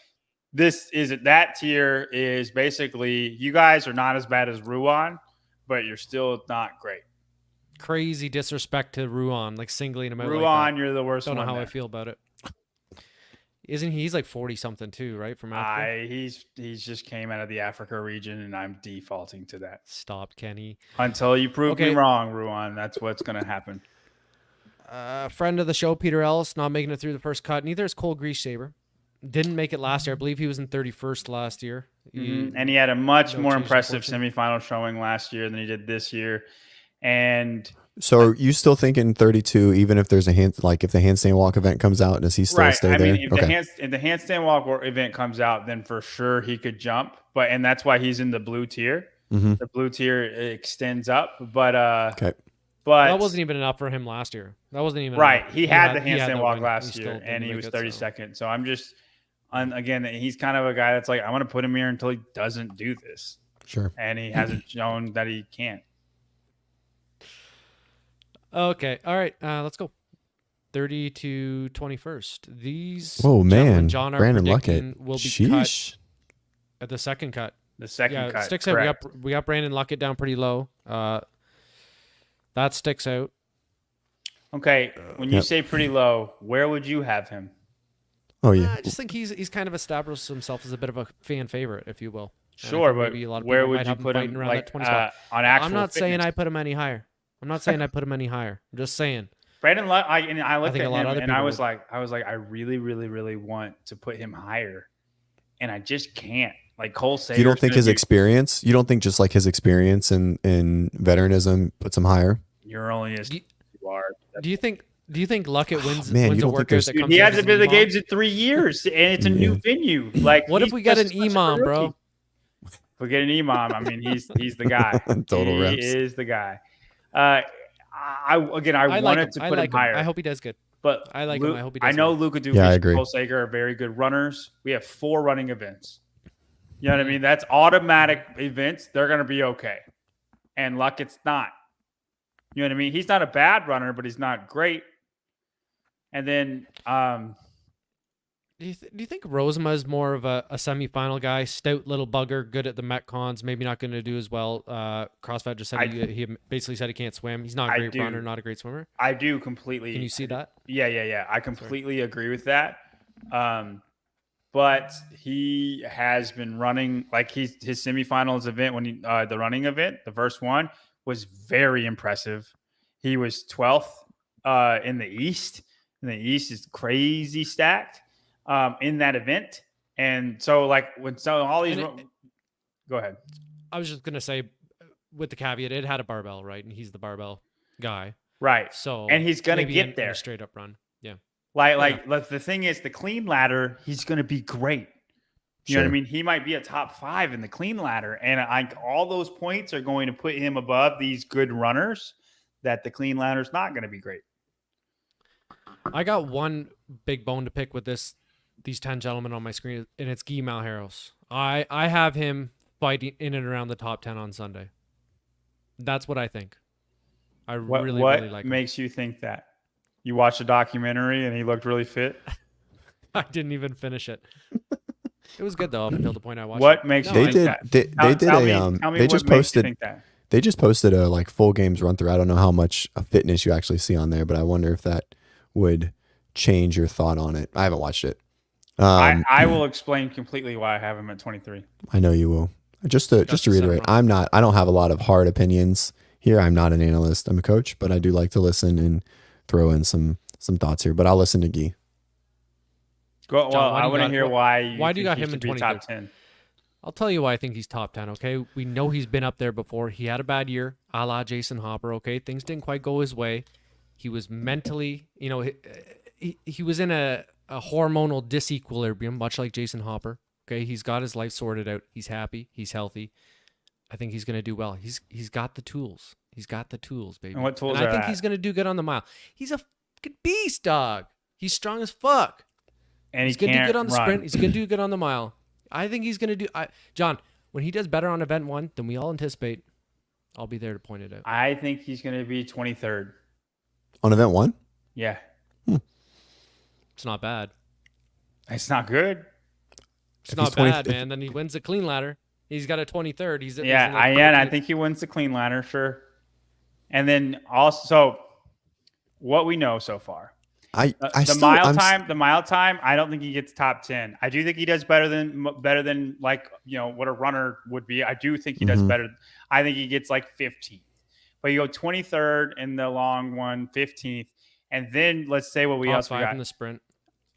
that tier is basically you guys are not as bad as Ruan, but you're still not great. Crazy disrespect to Ruan, like singling him out. Ruan, you're the worst. Don't know how I feel about it. Isn't he? He's like 40 something too, right? From Africa. He's just came out of the Africa region, and I'm defaulting to that. Stop, Kenny. Until you prove me wrong, Ruan. That's what's going to happen. Friend of the show, Peter Ellis, not making it through the first cut. Neither is Cole Greasesaber. Didn't make it last year. I believe he was in 31st last year. And he had a much more impressive semifinal showing last year than he did this year. And so are you still thinking 32, even if there's a if the handstand walk event comes out, does he still stay there? If the handstand walk event comes out, then for sure he could jump. And that's why he's in the blue tier. Mm-hmm. The blue tier extends up. But But that wasn't even enough for him last year. That wasn't even right. enough. He had the handstand walk win. last year, and he was 32nd. So I'm just, again, he's kind of a guy that's like, I want to put him here until he doesn't do this. Sure. And he hasn't shown that he can't. Okay. All right. Let's go. 30 to 21st. These John are Brandon predicting Luckett will be Sheesh. cut at the second cut. The second cut sticks out. We got Brandon Luckett down pretty low. That sticks out. Okay, when you say pretty low, where would you have him? Oh yeah, I just think he's kind of established himself as a bit of a fan favorite, if you will. Sure, but where would you put him? Like that 20 spot. On actual I'm not fitness. saying I put him any higher. I'm just saying. Brandon, I looked at him and I was like, I really, really, really want to put him higher, and I just can't. Like Cole Sager. You don't think his experience? You don't think just like his experience in veteranism puts him higher? You're only as you are. Do you think Luckett wins? Man, wins you a don't think workout that comes he hasn't been to the imam? games in 3 years, and it's a new venue. Like, what if we get an imam, bro? If we get an imam, I mean, he's the guy. Total reps. He is the guy. I wanted to put him higher. I hope he does good. But I like him. I hope he does I know well. Luka Dukic and Cole Sager are very good runners. We have 4 running events. You know what I mean? That's automatic events. They're going to be okay. And Luckett's not. You know what I mean? He's not a bad runner, but he's not great. And then do you think Rosema is more of a semifinal guy, stout little bugger, good at the Metcons, maybe not going to do as well? CrossFit just said he basically said he can't swim. He's not a great runner, not a great swimmer. I do completely. Can you see that? Yeah. I completely agree with that. But he has been running like his semifinals event when the running event, the first one, was very impressive. He was 12th in the East. And the East is crazy stacked in that event. And so like all these go ahead. I was just gonna say with the caveat, it had a barbell, right? And he's the barbell guy. Right. So and he's gonna get there. In a straight up run. Yeah. Like the thing is the clean ladder, he's gonna be great. You know what I mean? He might be a top 5 in the clean ladder. And all those points are going to put him above these good runners that the clean ladder is not going to be great. I got one big bone to pick with these 10 gentlemen on my screen, and it's Guy Malheiros. I have him fighting in and around the top 10 on Sunday. That's what I think. Really like him. What makes you think that? You watched a documentary and he looked really fit? I didn't even finish it. It was good though up until the point I watched. What makes you think that? They just posted a like full games run through. I don't know how much fitness you actually see on there, but I wonder if that would change your thought on it. I haven't watched it. I will explain completely why I have him at 23. I know you will. Just to reiterate, I don't have a lot of hard opinions here. I'm not an analyst. I'm a coach, but I do like to listen and throw in some thoughts here. But I'll listen to Guy. John, I want to hear why do you got him in 20 top 10. I'll tell you why I think he's top 10, okay? We know he's been up there before. He had a bad year, a la Jason Hopper, okay? Things didn't quite go his way. He was mentally, he was in a hormonal disequilibrium, much like Jason Hopper, okay? He's got his life sorted out. He's happy. He's healthy. I think he's going to do well. He's got the tools. He's got the tools, baby. And what tools I think he's going to do good on the mile. He's a fucking beast, dog. He's strong as fuck. And he's going to do good on the sprint. He's going to do good on the mile. I think he's going to do... John, when he does better on event 1 than we all anticipate, I'll be there to point it out. I think he's going to be 23rd. On event 1? Yeah. It's not bad. It's not good. It's not bad, man. Then he wins the clean ladder. He's got a 23rd. I think he wins the clean ladder, sure. And then also, what we know so far. The mile time, I don't think he gets top 10. I do think he does better than like, what a runner would be. I do think he does better. I think he gets like 15th. But you go 23rd in the long one, 15th, and then let's say what we top else 5 we got in the sprint.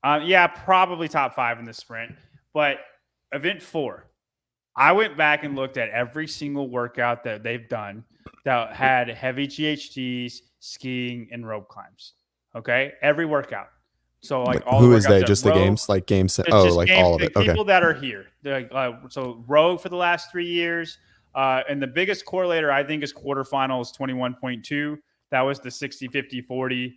Probably top 5 in the sprint. But event 4, I went back and looked at every single workout that they've done that had heavy GHDs, skiing, and rope climbs. Okay, every workout. So like all who the is that? Just the games, like games. Like all of it. Okay. People that are here. So rogue for the last 3 years, and the biggest correlator I think is quarterfinals 21.2. That was the 60, 50, 40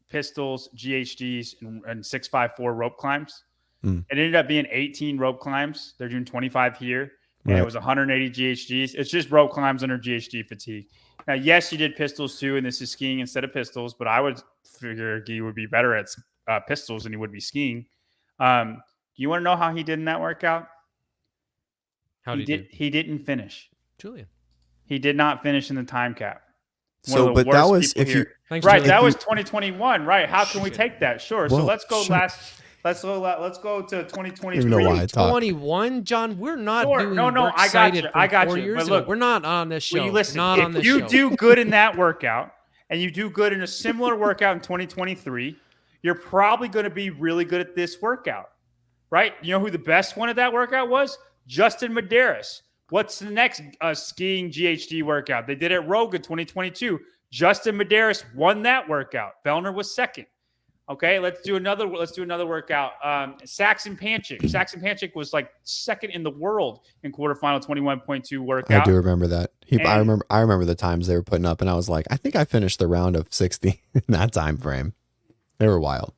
pistols, GHDs, and 654 rope climbs. It ended up being 18 rope climbs. They're doing 25 here. And it was 180 GHDs. It's just rope climbs under GHD fatigue. Now, yes, you did pistols too, and this is skiing instead of pistols, but I would figure he would be better at pistols than he would be skiing. Do you want to know how he did in that workout? He didn't finish. Julian. He did not finish in the time cap. So, but that was if you Thanks, right. Julian. That was 2021. Right. How can we take that? Sure. Well, so let's go Let's go to 2023. You know why I talk. 21, John. We're not doing. No. I got you. But look, we're not on this show. Well, you listen. Not on if this you show. do good in that workout, and you do good in a similar workout in 2023, you're probably going to be really good at this workout, right? You know who the best one at that workout was? Justin Medeiros. What's the next skiing GHD workout? They did it at Rogue in 2022. Justin Medeiros won that workout. Vellner was second. Okay, let's do another workout. Saxon Panchik. Saxon Panchik was like second in the world in quarterfinal 21.2 workout. I do remember that. I remember the times they were putting up, and I was like, I think I finished the round of 60 in that time frame. They were wild.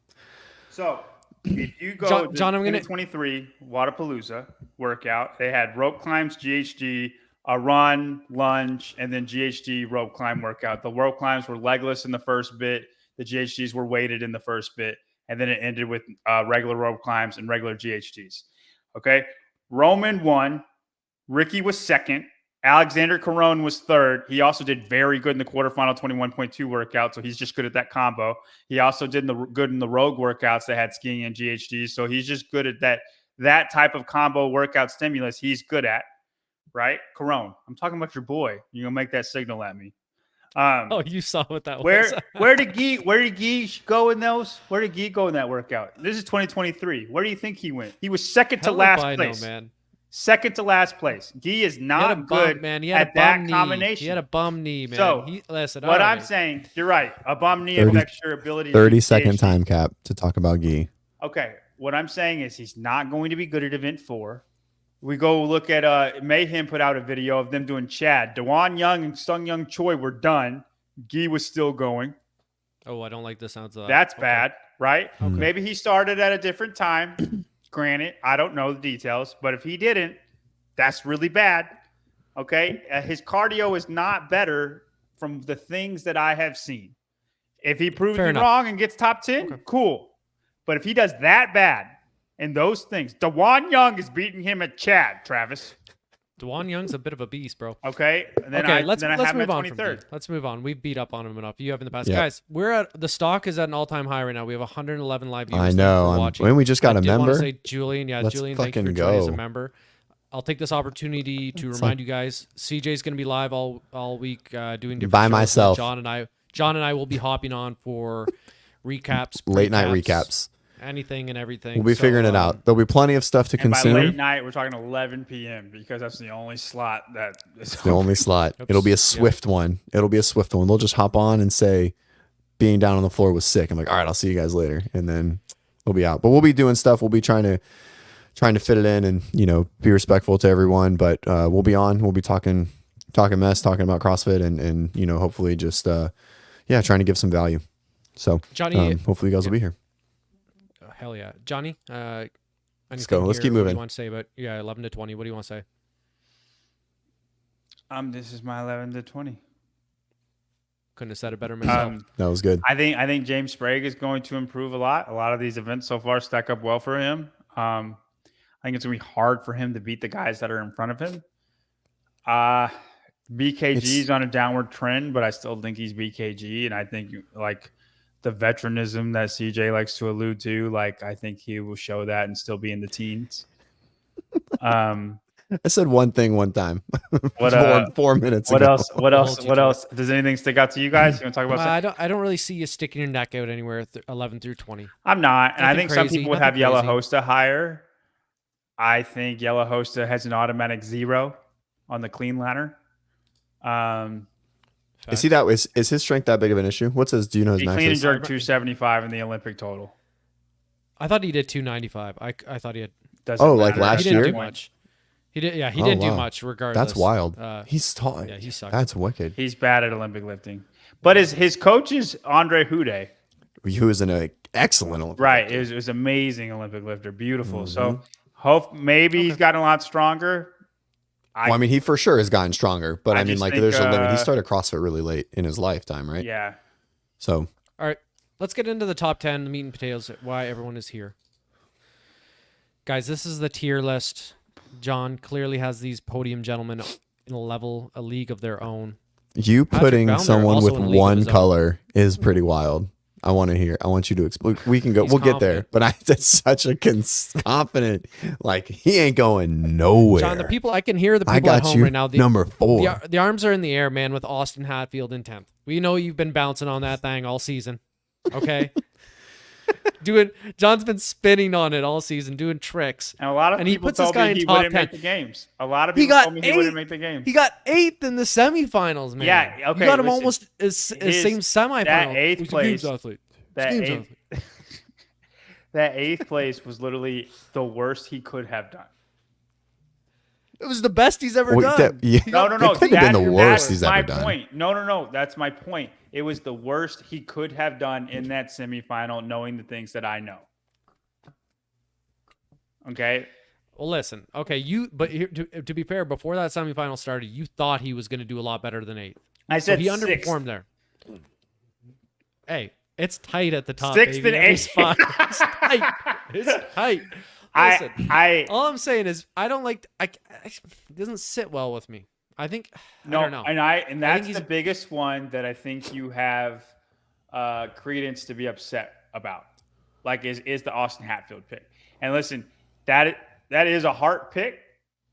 So if you go to John, I'm gonna 2023 Wadapalooza workout, they had rope climbs, GHD, a run, lunge, and then GHD rope climb workout. The rope climbs were legless in the first bit. The GHDs were weighted in the first bit, and then it ended with regular rope climbs and regular GHDs. Okay. Roman won. Ricky was second. Alexander Caron was third. He also did very good in the quarterfinal 21.2 workout, so he's just good at that combo. He also did good in the Rogue workouts that had skiing and GHDs, so he's just good at that type of combo workout stimulus he's good at, right? Caron, I'm talking about your boy. You're going to make that signal at me. You saw what that was. Where did Guy go in those? Where did Guy go in that workout? This is 2023. Where do you think he went? He was second to last place. Man. Second to last place. Guy is not good at that combination. He had a bum knee, man. So what I'm saying, you're right. A bum knee affects your ability. 30-second time cap to talk about Guy. Okay, what I'm saying is he's not going to be good at event 4. We go look at Mayhem put out a video of them doing Chad. Dewan Young and Sung Young Choi were done. Guy was still going. Oh, I don't like the sounds of that. That's bad, right? Okay. Maybe he started at a different time. Granted, I don't know the details, but if he didn't, that's really bad. Okay? His cardio is not better from the things that I have seen. If he proves me wrong and gets top 10, cool. But if he does that bad, and those things. Dewan Young is beating him at Chad, Travis. Dewan Young's a bit of a beast, bro. Okay. And then let's move on. Let's move on. We've beat up on him enough. You have in the past. Yeah. Guys, the stock is at an all-time high right now. We have 111 live viewers. I know. When we just got a member. I want to say Julian. Yeah, Julian, thank you for joining as a member. I'll take this opportunity to remind you guys, CJ's going to be live all week doing different by shows. myself. John and I will be hopping on for recaps. Late night recaps. Anything and everything. We'll be figuring it out. There'll be plenty of stuff to consume. By late night, we're talking 11 p.m. because that's the only slot that is the only slot. It'll be a swift one. It'll be a swift one. They'll just hop on and say, being down on the floor was sick. I'm like, all right, I'll see you guys later. And then we'll be out. But we'll be doing stuff. We'll be trying to fit it in and, be respectful to everyone. But we'll be on. We'll be talking mess, talking about CrossFit and hopefully just, trying to give some value. So Johnny, hopefully you guys will be here. Hell yeah. Johnny, let's go. Let's keep moving. What do you want to say about 11 to 20? What do you want to say? This is my 11 to 20. Couldn't have said it better myself. That was good. I think James Sprague is going to improve a lot. A lot of these events so far stack up well for him. I think it's going to be hard for him to beat the guys that are in front of him. BKG is on a downward trend, but I still think he's BKG. And I think the veteranism that CJ likes to allude to, I think he will show that and still be in the teens. I said one thing one time. 4 minutes what ago. What else? Does anything stick out to you guys? You want to talk about I don't really see you sticking your neck out anywhere 11 through 20. I'm not. And I think some people would have Yellow Hosta higher. I think Yellow Hosta has an automatic 0 on the clean ladder. Is his strength that big of an issue? What's his? Do you know his max? He clean and jerk 275 in the Olympic total. I thought he did 295. I thought he had. Last he year? Didn't do much. He did. Yeah, he didn't do much. Regardless, that's wild. He's tall. Yeah, he sucked. That's wicked. He's bad at Olympic lifting, but his coach is Andre Hude, who is an excellent Olympic right? lifter. It was amazing Olympic lifter, beautiful. So maybe he's gotten a lot stronger. I mean, he for sure has gotten stronger, but I mean, like, there's a limit. He started CrossFit really late in his lifetime, right? Yeah. So, all right, let's get into the top 10, the meat and potatoes, why everyone is here. Guys, this is the tier list. John clearly has these podium gentlemen in a league of their own. You putting someone with one color is pretty wild. I want you to explain. We can go. We'll get there. But that's such a confident. Like, he ain't going nowhere. John, I can hear the people at home right now. Number 4. The arms are in the air, man, with Austin Hatfield in 10th. We know you've been bouncing on that thing all season. Okay. John's been spinning on it all season, doing tricks. And a lot of people told me he wouldn't make the games. A lot of people told me he wouldn't make the games. He got 8th in the semifinals, man. Yeah, okay. You got him almost as same semifinal. That 8th place. That 8th place was literally the worst he could have done. It was the best he's ever done. No. It couldn't have been the worst he's ever done. Point. No. That's my point. It was the worst he could have done in that semifinal, knowing the things that I know. Okay. Well, listen. Okay, but here, to be fair, before that semifinal started, you thought he was going to do a lot better than 8th. I said he sixth. Underperformed there. Hey, it's tight at the top. 6th baby. and 8th. It's tight. It's tight. Listen, all I'm saying is I don't like. It doesn't sit well with me. I think I don't know. And that's the biggest one that I think you have credence to be upset about. Like is the Austin Hatfield pick. And listen, that is a heart pick.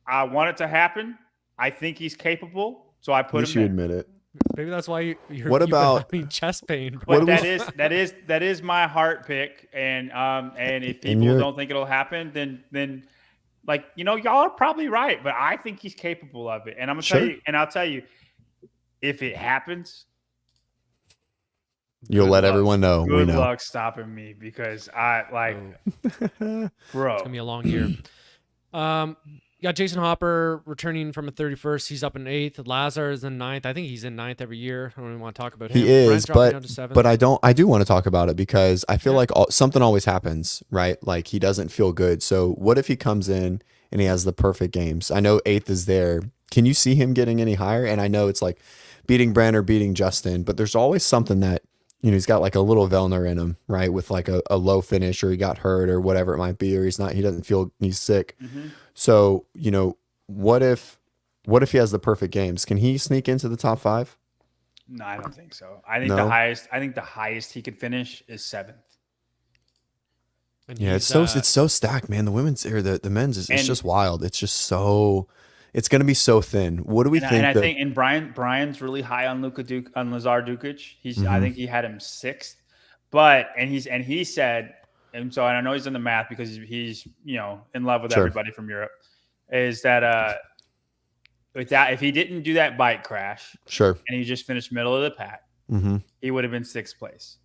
I want it to happen. I think he's capable, so I put him in. You admit it. Maybe that's why you're having chest pain. But that is my heart pick. And if people don't think it'll happen, then like, y'all are probably right, but I think he's capable of it. And I'm gonna I'll tell you, if it happens, you'll let everyone know. Good luck stopping me, because bro. It's gonna be a long year. You got Jason Hopper returning from a 31st. He's up in 8th. Lazar is in 9th. I think he's in 9th every year. I don't even want to talk about him. He is, but I do want to talk about it because I feel like something always happens, right? Like, he doesn't feel good. So what if he comes in and he has the perfect games? I know 8th is there. Can you see him getting any higher? And I know it's like beating Brand or beating Justin, but there's always something that, he's got like a little Vellner in him, right? With like a low finish, or he got hurt or whatever it might be, or he doesn't feel, he's sick. Mm-hmm. So, what if he has the perfect games? Can he sneak into the top 5? No, I don't think so. I think the highest he could finish is 7th. And it's so stacked, man. The women's or the men's it's just wild. It's just so, it's going to be so thin. What do we think? And I think Brian's really high on Lazar Dukic. I think he had him 6th, he said. And so, and I know he's in the math because he's in love with everybody from Europe. Is that if he didn't do that bike crash, and he just finished middle of the pack, he would have been 6th place.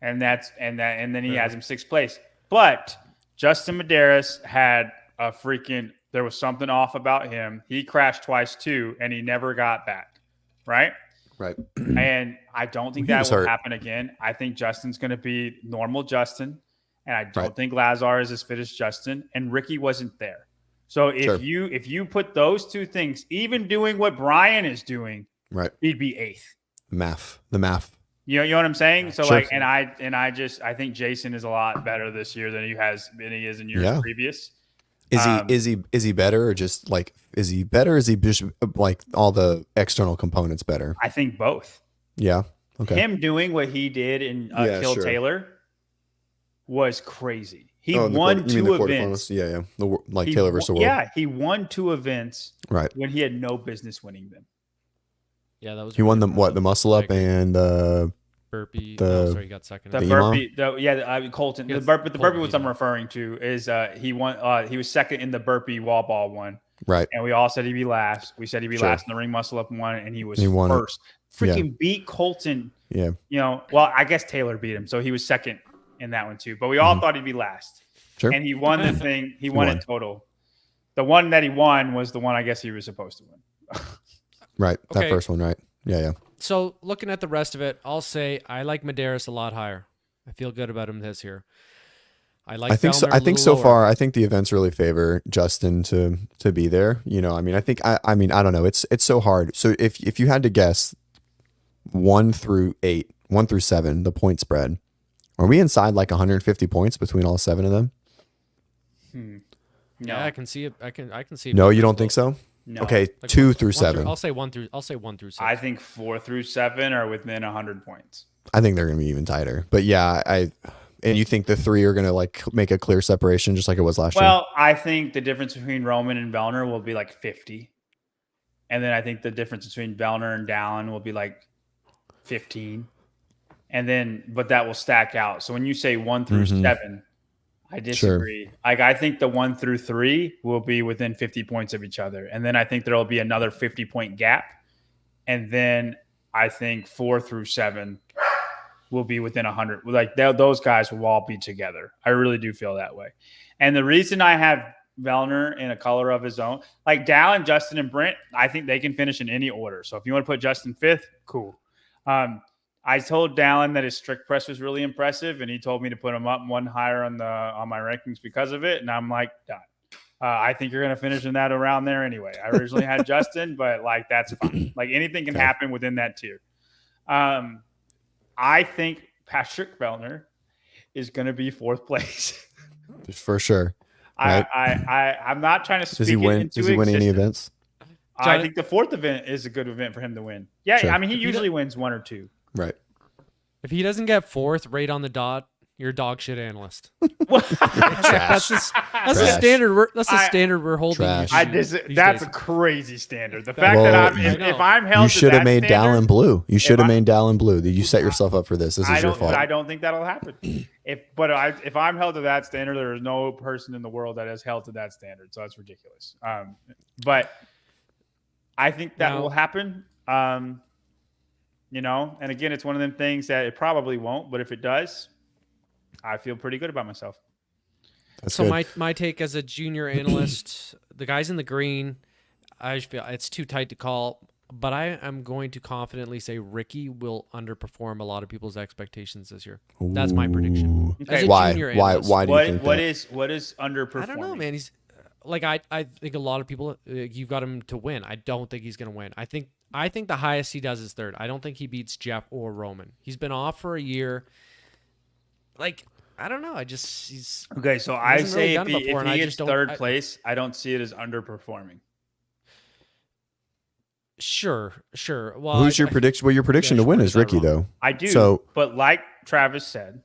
And then he has him 6th place. But Justin Medeiros had there was something off about him. He crashed twice too, and he never got back. Right. And I don't think that will happen again. I think Justin's going to be normal Justin. And I don't think Lazar is as fit as Justin, and Ricky wasn't there. So if you put those two things, even doing what Brian is doing, he'd be 8th. The math. You know what I'm saying? So I think Jason is a lot better this year than he is in years previous. Is he better, or just like is he better? Is he just like all the external components better? I think both. Yeah. Okay. Him doing what he did in Kill Taylor was crazy. He won 2 events. Yeah. Taylor versus the World. Yeah, he won 2 events when he had no business winning them. Yeah, that was. He won the muscle up and burpee. He got second. The burpee. Colton. The burpee what I'm referring to is he won. He was second in the burpee wall ball one. Right. And we all said he'd be last. We said he'd be last in the ring muscle up one, and he won first. Freaking beat Colton. Yeah. Well, I guess Taylor beat him, so he was second in that one too. But we all thought he'd be last. Sure. And he won the thing. He won it total. The one that he won was the one I guess he was supposed to win. Right. That Okay. first one, right? Yeah. So looking at the rest of it, I'll say I like Medeiros a lot higher. I feel good about him this year. I think so. Vellner I a think little so lower. far, I think the events really favor Justin to be there. You know, I mean, I mean, I don't know. It's so hard. So if you had to guess 1 through 8, 1 through 7, the point spread, are we inside like 150 points between all 7 of them? No. Yeah, I can see it. I can see it. No, being you don't pretty think close. so? No. Okay, Like 2 one- through one 7. I'll say 1 through 6. I think 4 through 7 are within 100 points. I think they're going to be even tighter. But yeah, and you think the 3 are going to like make a clear separation just like it was last year? Well, I think the difference between Roman and Vellner will be like 50. And then I think the difference between Vellner and Dallin will be like 15. And then, but that will stack out. So when you say 1 through 7, I disagree. Like, I think the 1 through 3 will be within 50 points of each other. And then I think there will be another 50-point gap. And then I think 4 through 7 will be within 100. Like, those guys will all be together. I really do feel that way. And the reason I have Vellner in a color of his own, like Dallin, Justin, and Brent, I think they can finish in any order. So if you want to put Justin 5th, cool. I told Dallin that his strict press was really impressive, and he told me to put him up 1 higher on my rankings because of it. And I'm like, done. I think you're going to finish in that around there anyway. I originally had Justin, but like, that's fine. Like, anything can happen within that tier. I think Patrick Vellner is going to be 4th place. For sure. Right? I'm not trying to speak Does he win? Does he win any events? I think the 4th event is a good event for him to win. Yeah, Sure. I mean, he usually wins 1 or 2. Right. If he doesn't get 4th right on the dot, you're a dog shit analyst. Trash. That's the standard. That's the standard we're holding. Trash. That's a crazy standard. The fact that if I'm held, you should have made standard, Dallin blue. You should have made Dallin blue. You set yourself up for this. This is your fault. I don't think that'll happen. If I'm held to that standard, there is no person in the world that is held to that standard. So that's ridiculous. But I think that will happen. You know, and again, it's one of them things that it probably won't, but if it does, I feel pretty good about myself. That's so good. my take as a junior analyst, the guys in the green, I just feel it's too tight to call, but I am going to confidently say Ricky will underperform a lot of people's expectations this year. That's my prediction. Okay. As a Why? junior Why? analyst. Why do you think What that? is underperforming? I don't know, man. He's like I think a lot of people you've got him to win. I don't think he's going to win. I think the highest he does is 3rd. I don't think he beats Jeff or Roman. He's been off for a year. Like, I don't know. He's okay. So I say if he gets 3rd place, I don't see it as underperforming. Sure. Well, Who's your prediction? Well, your prediction to win is Ricky, though. I do. So, but like Travis said,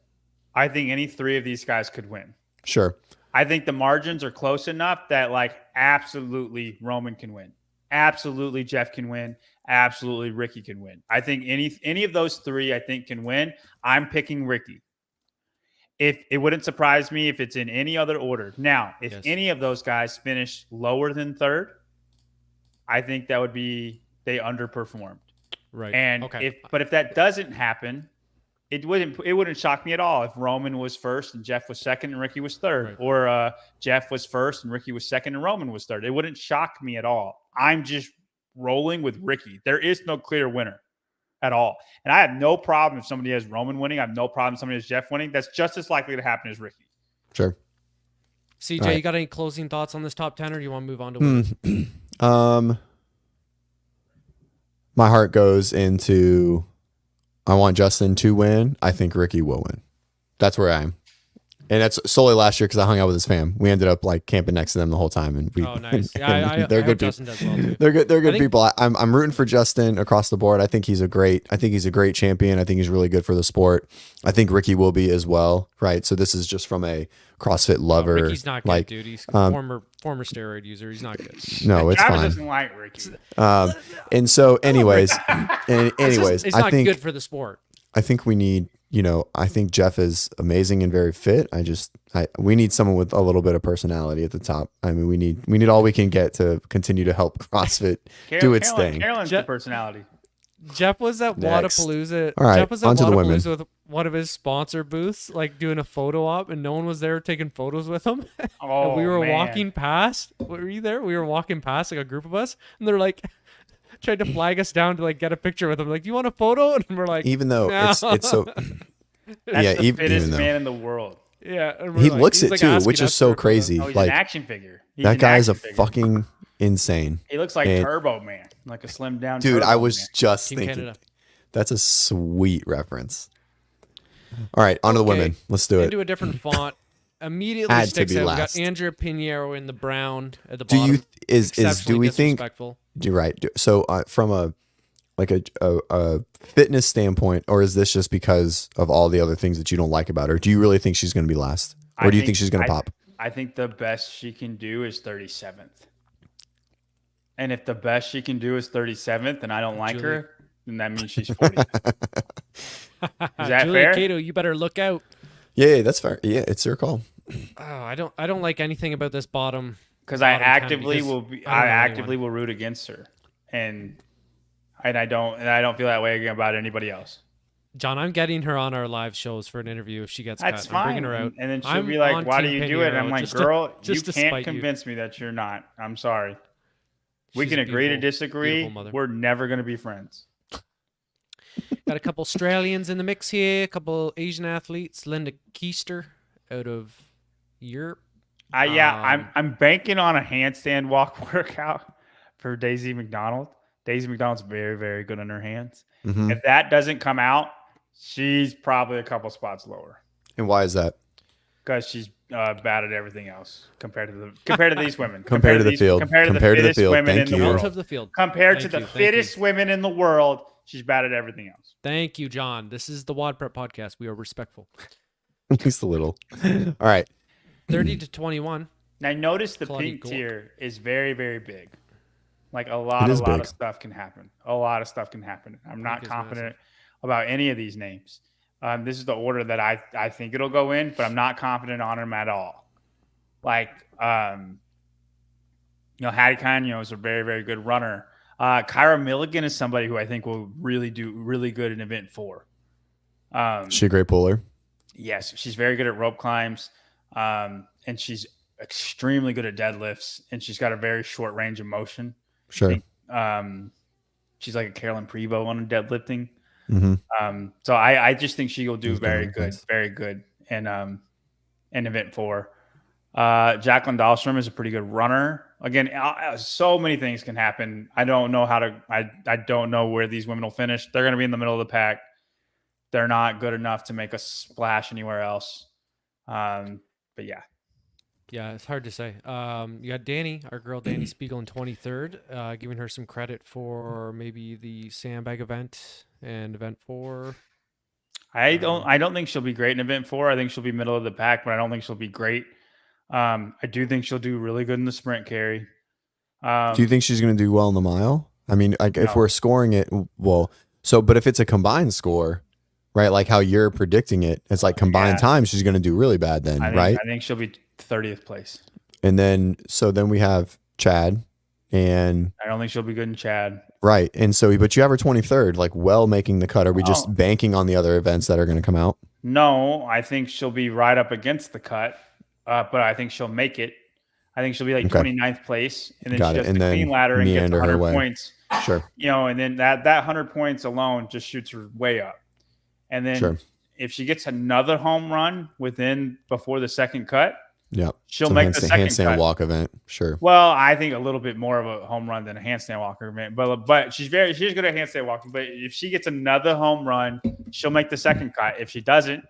I think any 3 of these guys could win. sure. I think the margins are close enough that, like, absolutely Roman can win. Absolutely Jeff can win. Absolutely Ricky can win. I think any of those 3, I think, can win. I'm picking Ricky. If it wouldn't surprise me if it's in any other order. Now, if any of those guys finish lower than 3rd, I think that would be they underperformed. Right. And if that doesn't happen, it wouldn't shock me at all if Roman was 1st and Jeff was 2nd and Ricky was 3rd, Right. or Jeff was 1st and Ricky was 2nd and Roman was 3rd. It wouldn't shock me at all. I'm just rolling with Ricky. There is no clear winner at all. And I have no problem if somebody has Roman winning. I have no problem if somebody has Jeff winning. That's just as likely to happen as Ricky. Sure. CJ, right. You got any closing thoughts on this top 10, or do you want to move on to my heart goes into I want Justin to win. I think Ricky will win. That's where I am. And that's solely last year because I hung out with his fam. We ended up like camping next to them the whole time, and we. Oh, nice. Yeah, they're I good. Justin does well too. They're good. They're good people. I'm rooting for Justin across the board. I think he's a great champion. I think he's really good for the sport. I think Ricky will be as well. Right. So this is just from a CrossFit lover. Ricky's not good, like, dude. He's former steroid user. He's not good. No, it's Travis fine. doesn't like Ricky. And so, anyways, It's I not think good for the sport. I think we need. I think Jeff is amazing and very fit. We need someone with a little bit of personality at the top. I mean, we need all we can get to continue to help CrossFit do its thing. Carolyn's the personality. Jeff was at Next. Wadapalooza. All right, Jeff was at onto the women. Wadapalooza with one of his sponsor booths, like doing a photo op, and no one was there taking photos with him. Oh, and we were man. walking past. Were you there? We were walking past, like a group of us, and they're like tried to flag us down to like get a picture with him. Like, do you want a photo? And we're like, even though no. it's so That's the fittest even though. man in the world. Yeah, and He like, looks he's, it like, too, asking which is us so for a photo. crazy. Oh, he's Like an action figure. that guy is a fucking insane. He looks like and, Turbo Man, like a slimmed down. Dude, Turbo I was Man. just Team thinking Canada. that's a sweet reference. All right, on to the women. Let's do it. Into a different font. Immediately Had to sticks be out. last. We got Andrea Pinheiro in the brown at the Do bottom. you do we think? Disrespectful. You're right. So from a fitness standpoint, or is this just because of all the other things that you don't like about her? Do you really think she's going to be last, or do you think she's going to pop? I think the best she can do is 37th. And if the best she can do is 37th, and I don't like her, then that means she's 40th. Is that Julia fair? Cato, you better look out. Yeah, that's fair. Yeah, it's your call. Oh, I don't like anything about this bottom. Because I bottom 10 actively because will I don't know actively anyone. will root against her. And I don't feel that way about anybody else. John, I'm getting her on our live shows for an interview if she gets That's cut. I'm fine. bringing her out. And then she'll I'm be like, on why do Team you do it? And I'm Pinheiro like, just to- girl, just you to can't spite you. convince me that you're not. I'm sorry. We She's can a agree to beautiful, disagree. beautiful mother. We're never going to be friends. Got a couple Australians in the mix here, a couple Asian athletes. Linda Keister out of Europe. I'm banking on a handstand walk workout for Daisy McDonald. Daisy McDonald's very, very good on her hands. Mm-hmm. If that doesn't come out, she's probably a couple spots lower And why is that? because she's bad at everything else compared to these women. Compared to the field. Compared to the Compared to the fittest field. women Thank in the you. Out world. of the field. Compared Thank to you, the thank you. fittest women in the world, she's bad at everything else. Thank you, John. This is the WODprep podcast. We are respectful. At least a little. All right. 30 to 21. Now notice the Claudia pink Gork. tier is very, very big. Like a lot is big. of stuff can happen. A lot of stuff can happen. I'm not Pink is confident about any of these names. This is the order that I think it'll go in, but I'm not confident on them at all. Like, Hattie Canyo is a very, very good runner. Kyra Milligan is somebody who I think will really do really good in event 4. She a great puller. Yes, she's very good at rope climbs, and she's extremely good at deadlifts, and she's got a very short range of motion. Sure. She's like a Carolyn Prevost on deadlifting. Mm-hmm. So I just think she will do She's very good. good, Nice. very good in event 4. Jacqueline Dahlstrom is a pretty good runner. Again, so many things can happen. I don't know I don't know where these women will finish. They're going to be in the middle of the pack. They're not good enough to make a splash anywhere else. But yeah. Yeah, it's hard to say. You got Danny, our girl Danny Spiegel in 23rd, giving her some credit for maybe the sandbag event and event 4. I don't think she'll be great in event 4. I think she'll be middle of the pack, but I don't think she'll be great. I do think she'll do really good in the sprint carry. Do you think she's going to do well in the mile? I mean, like if No. we're scoring it, well, but if it's a combined score, right? Like how you're predicting it, it's like combined time. She's going to do really bad then, right? I think she'll be 30th place. And then we have Chad, and I don't think she'll be good in Chad. right. And so, but you have her 23rd, like making the cut. Are we just banking on the other events that are going to come out? No, I think she'll be right up against the cut, but I think she'll make it. I think she'll be like 29th place, and then Got she it. does And the then clean ladder and gets meander her 100 way. points. Sure. And then that 100 points alone just shoots her way up. And then if she gets another home run before the second cut, she'll make the second handstand cut. walk event. Sure. Well, I think a little bit more of a home run than a handstand walker event, but she's good at handstand walking. But if she gets another home run, she'll make the second cut. If she doesn't,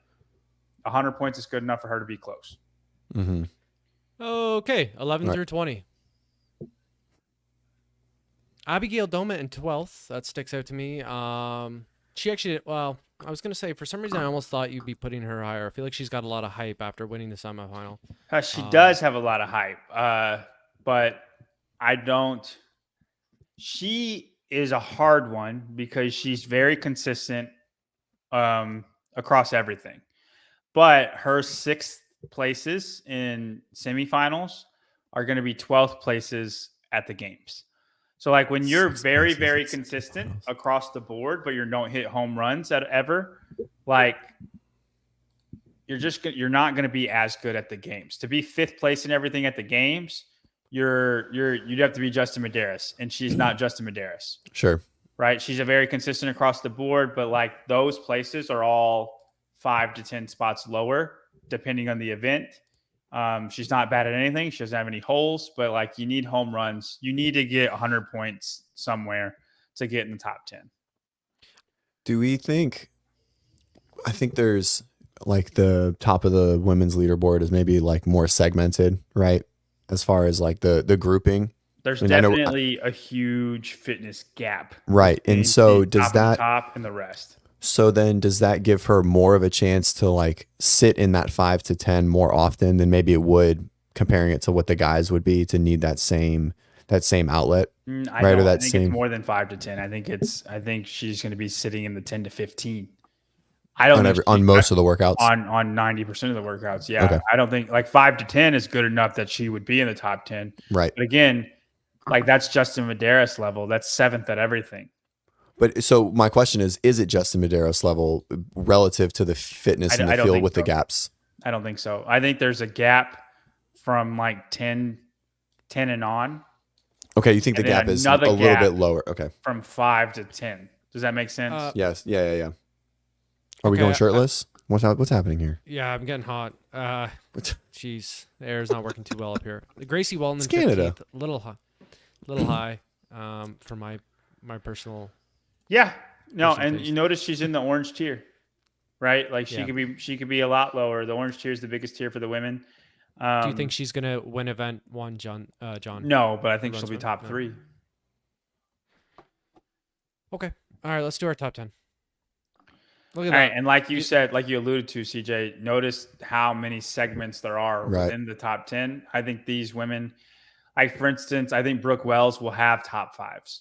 100 points is good enough for her to be close. Mm-hmm. Okay, 11 through 20. Abigail Doma in 12th. That sticks out to me. She actually, I was going to say, for some reason, I almost thought you'd be putting her higher. I feel like she's got a lot of hype after winning the semifinal. She does have a lot of hype, but I don't. She is a hard one because she's very consistent across everything. But her 6th places in semifinals are going to be 12th places at the games. So like when you're 6 very, places, very it's consistent 6 miles. across the board, but you don't hit home runs ever, like you're not going to be as good at the games. To be 5th place in everything at the games, you'd have to be Justin Medeiros, and she's not Justin Medeiros. Sure. Right? She's a very consistent across the board, but like those places are all 5 to 10 spots lower, depending on the event. She's not bad at anything. She doesn't have any holes, but like you need home runs. You need to get 100 points somewhere to get in the top 10. Do we think? I think there's like the top of the women's leaderboard is maybe like more segmented, right? As far as like the grouping. There's And definitely a huge fitness gap. Right. And so does that top and the rest? So then does that give her more of a chance to like sit in that 5 to 10 more often than maybe it would comparing it to what the guys would be to need that same outlet? I think it's more than 5 to 10. I think she's going to be sitting in the 10 to 15. I don't on most of the workouts. On 90% of the workouts. Yeah. Okay. I don't think like 5 to 10 is good enough that she would be in the top 10. Right. But again, like that's Justin Medeiros level. That's 7th at everything. But so my question is it Justin Medeiros level relative to the fitness in the field with the gaps? I don't think so. I think there's a gap from like 10 and on. Okay, you think the gap is a little bit lower. Okay. From 5 to 10. Does that make sense? Yes. Yeah. Are we going shirtless? What's happening here? Yeah, I'm getting hot. Jeez, the air's not working too well up here. Gracie Wellman, Canada. 15th, little high for my personal. Yeah, no, and you notice she's in the orange tier, right? Like she could be a lot lower. The orange tier is the biggest tier for the women. Do you think she's gonna win event 1, John? No, but I think she'll be top 3. Okay, all right, let's do our top 10. Look at that. Right, and like you said, like you alluded to, CJ, notice how many segments there are within the top 10. I think these women, like for instance, I think Brooke Wells will have top 5s.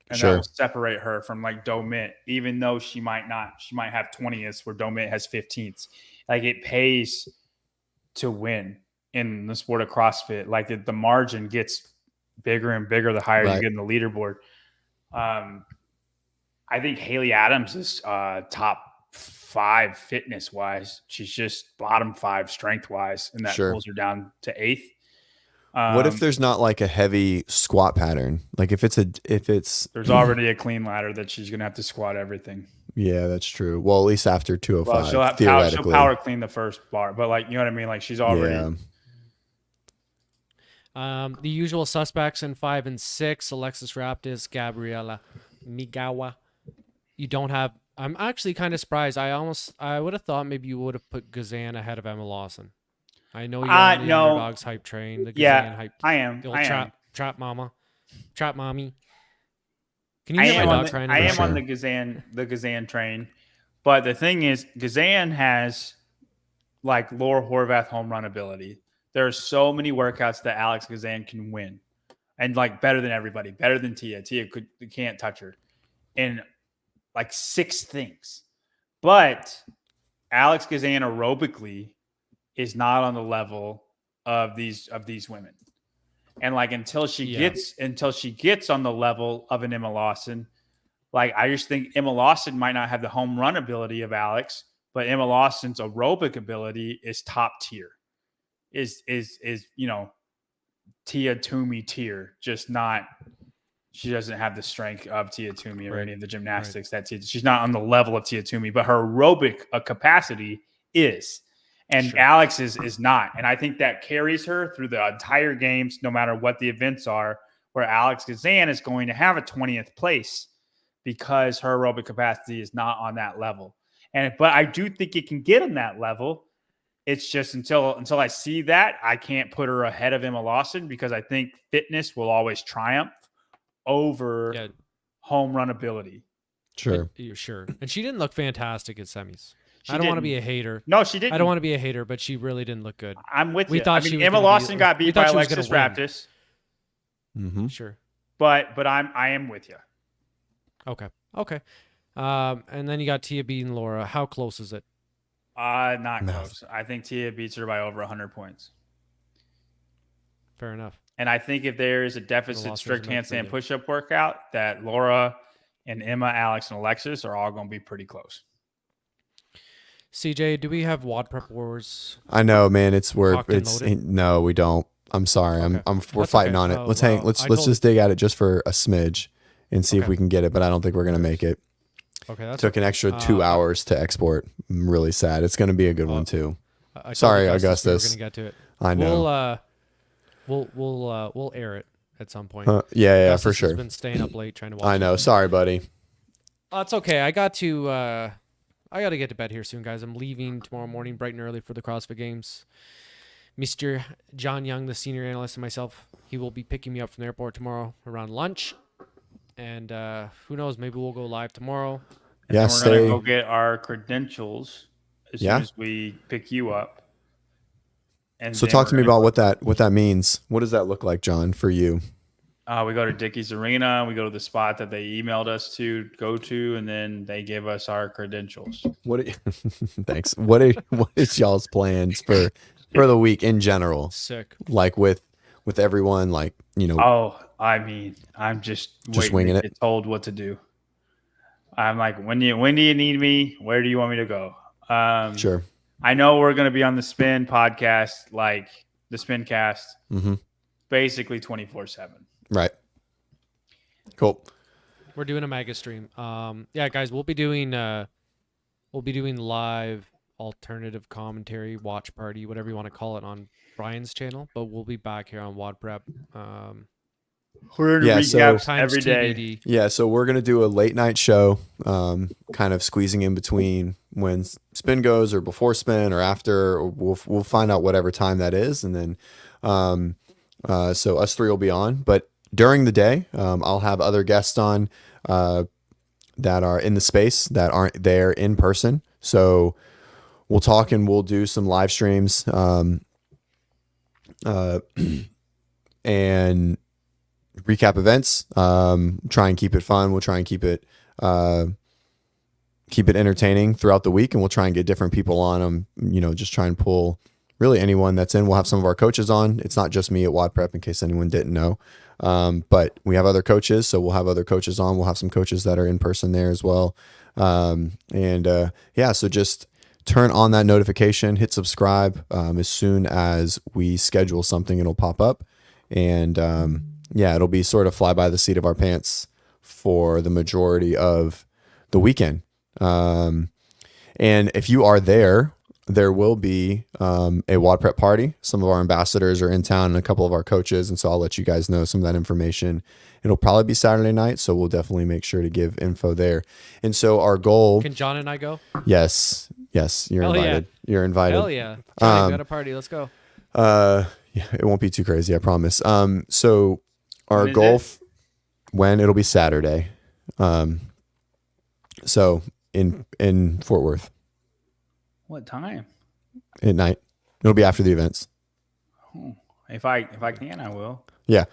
And that will separate her from like Domit, even though she might have 20th where Domit has 15th. Like it pays to win in the sport of CrossFit. Like the margin gets bigger and bigger the higher you get in the leaderboard. I think Haley Adams is top 5 fitness wise. She's just bottom 5 strength wise, and that pulls her down to 8th. What if there's not like a heavy squat pattern? Like if it's there's already a clean ladder that she's gonna have to squat everything. Yeah, that's true. Well, at least after 205, she'll power clean the first bar, but like you know what I mean. Like she's already. Yeah. The usual suspects in 5 and 6: Alexis Raptis, Gabriela Migawa. You don't have. I'm actually kind of surprised. I would have thought maybe you would have put Gazan ahead of Emma Lawson. I know you're on the underdogs hype train. The Gazan hype. I am. Trap mama. Trap mommy. Can you hear my dog crying? I am on the Gazan train. But the thing is, Gazan has like Laura Horvath home run ability. There are so many workouts that Alex Gazan can win. And like better than everybody, better than Tia. Tia can't touch her in like 6 things. But Alex Gazan aerobically is not on the level of these women. And like until she gets on the level of an Emma Lawson, like I just think Emma Lawson might not have the home run ability of Alex, but Emma Lawson's aerobic ability is top tier. Is Tia Toomey tier, just not. She doesn't have the strength of Tia Toomey or any of the gymnastics that she's not on the level of Tia Toomey, but her aerobic capacity is. And Alex is not. And I think that carries her through the entire games, no matter what the events are, where Alex Gazan is going to have a 20th place because her aerobic capacity is not on that level. But I do think it can get on that level. It's just until I see that, I can't put her ahead of Emma Lawson because I think fitness will always triumph over home run ability. Sure. Sure. And she didn't look fantastic at semis. I don't want to be a hater. No, she didn't. I don't want to be a hater, but she really didn't look good. I'm with you. Emma Lawson got beat by Alexis Raptis. Mm-hmm. Sure. But I am with you. Okay. And then you got Tia beating Laura. How close is it? Not close. I think Tia beats her by over 100 points. Fair enough. And I think if there is a deficit strict handstand push-up workout, that Laura and Emma, Alex, and Alexis are all going to be pretty close. CJ, do we have WODprep Wars? I know, man. No, we don't. I'm sorry. Okay. We're fighting on it. Let's just dig at it just for a smidge and see if we can get it. But I don't think we're gonna make it. Okay, that took an extra 2 hours to export. I'm really sad. It's gonna be a good one too. Sorry, Augustus. We're gonna get to it. I know. We'll air it at some point. Yeah, for sure. Has been staying up late trying to watch. I know. Sorry, buddy. It's okay. I got to get to bed here soon, guys. I'm leaving tomorrow morning bright and early for the CrossFit Games. Mr. John Young, the senior analyst, and myself, he will be picking me up from the airport tomorrow around lunch. And who knows, maybe we'll go live tomorrow. And we're going to go get our credentials as soon as we pick you up. And so talk to me about what that means. What does that look like, John, for you? We go to Dickies Arena. We go to the spot that they emailed us to go to, and then they give us our credentials. Thanks. What is y'all's plans for the week in general? Sick. Like with everyone, like, you know. Oh, I mean, I'm just winging it. Get told what to do. I'm like, when do you need me? Where do you want me to go? Sure. I know we're going to be on the Spin podcast, like the Spincast, basically 24/7. Right. Cool. We're doing a mega stream. Yeah, guys, we'll be doing live alternative commentary, watch party, whatever you want to call it, on Brian's channel. But we'll be back here on WODprep. We're going to recap every day. TBD. Yeah, so we're going to do a late night show, kind of squeezing in between when spin goes, or before spin, or after. Or we'll find out whatever time that is, and then so us three will be on. But during the day, I'll have other guests on that are in the space that aren't there in person. So we'll talk and we'll do some live streams, and recap events. Try and keep it fun. We'll try and keep it entertaining throughout the week, and we'll try and get different people on them. You know, just try and pull really anyone that's in. We'll have some of our coaches on. It's not just me at WODprep, in case anyone didn't know. But we have other coaches, so we'll have other coaches on. We'll have some coaches that are in person there as well. So just turn on that notification, hit subscribe. As soon as we schedule something, it'll pop up, and it'll be sort of fly by the seat of our pants for the majority of the weekend. And if you are there will be a WODprep party. Some of our ambassadors are in town and a couple of our coaches, and so I'll let you guys know some of that information. It'll probably be Saturday night, so we'll definitely make sure to give info there. And so our goal... Can John and I go? Yes, you're invited. Yeah. You're invited. Hell yeah. Johnny, we got a party. Let's go. It won't be too crazy, I promise. So our goal... When? It'll be Saturday. So in Fort Worth. What time? At night. It'll be after the events. Oh, if I can, I will. Yeah.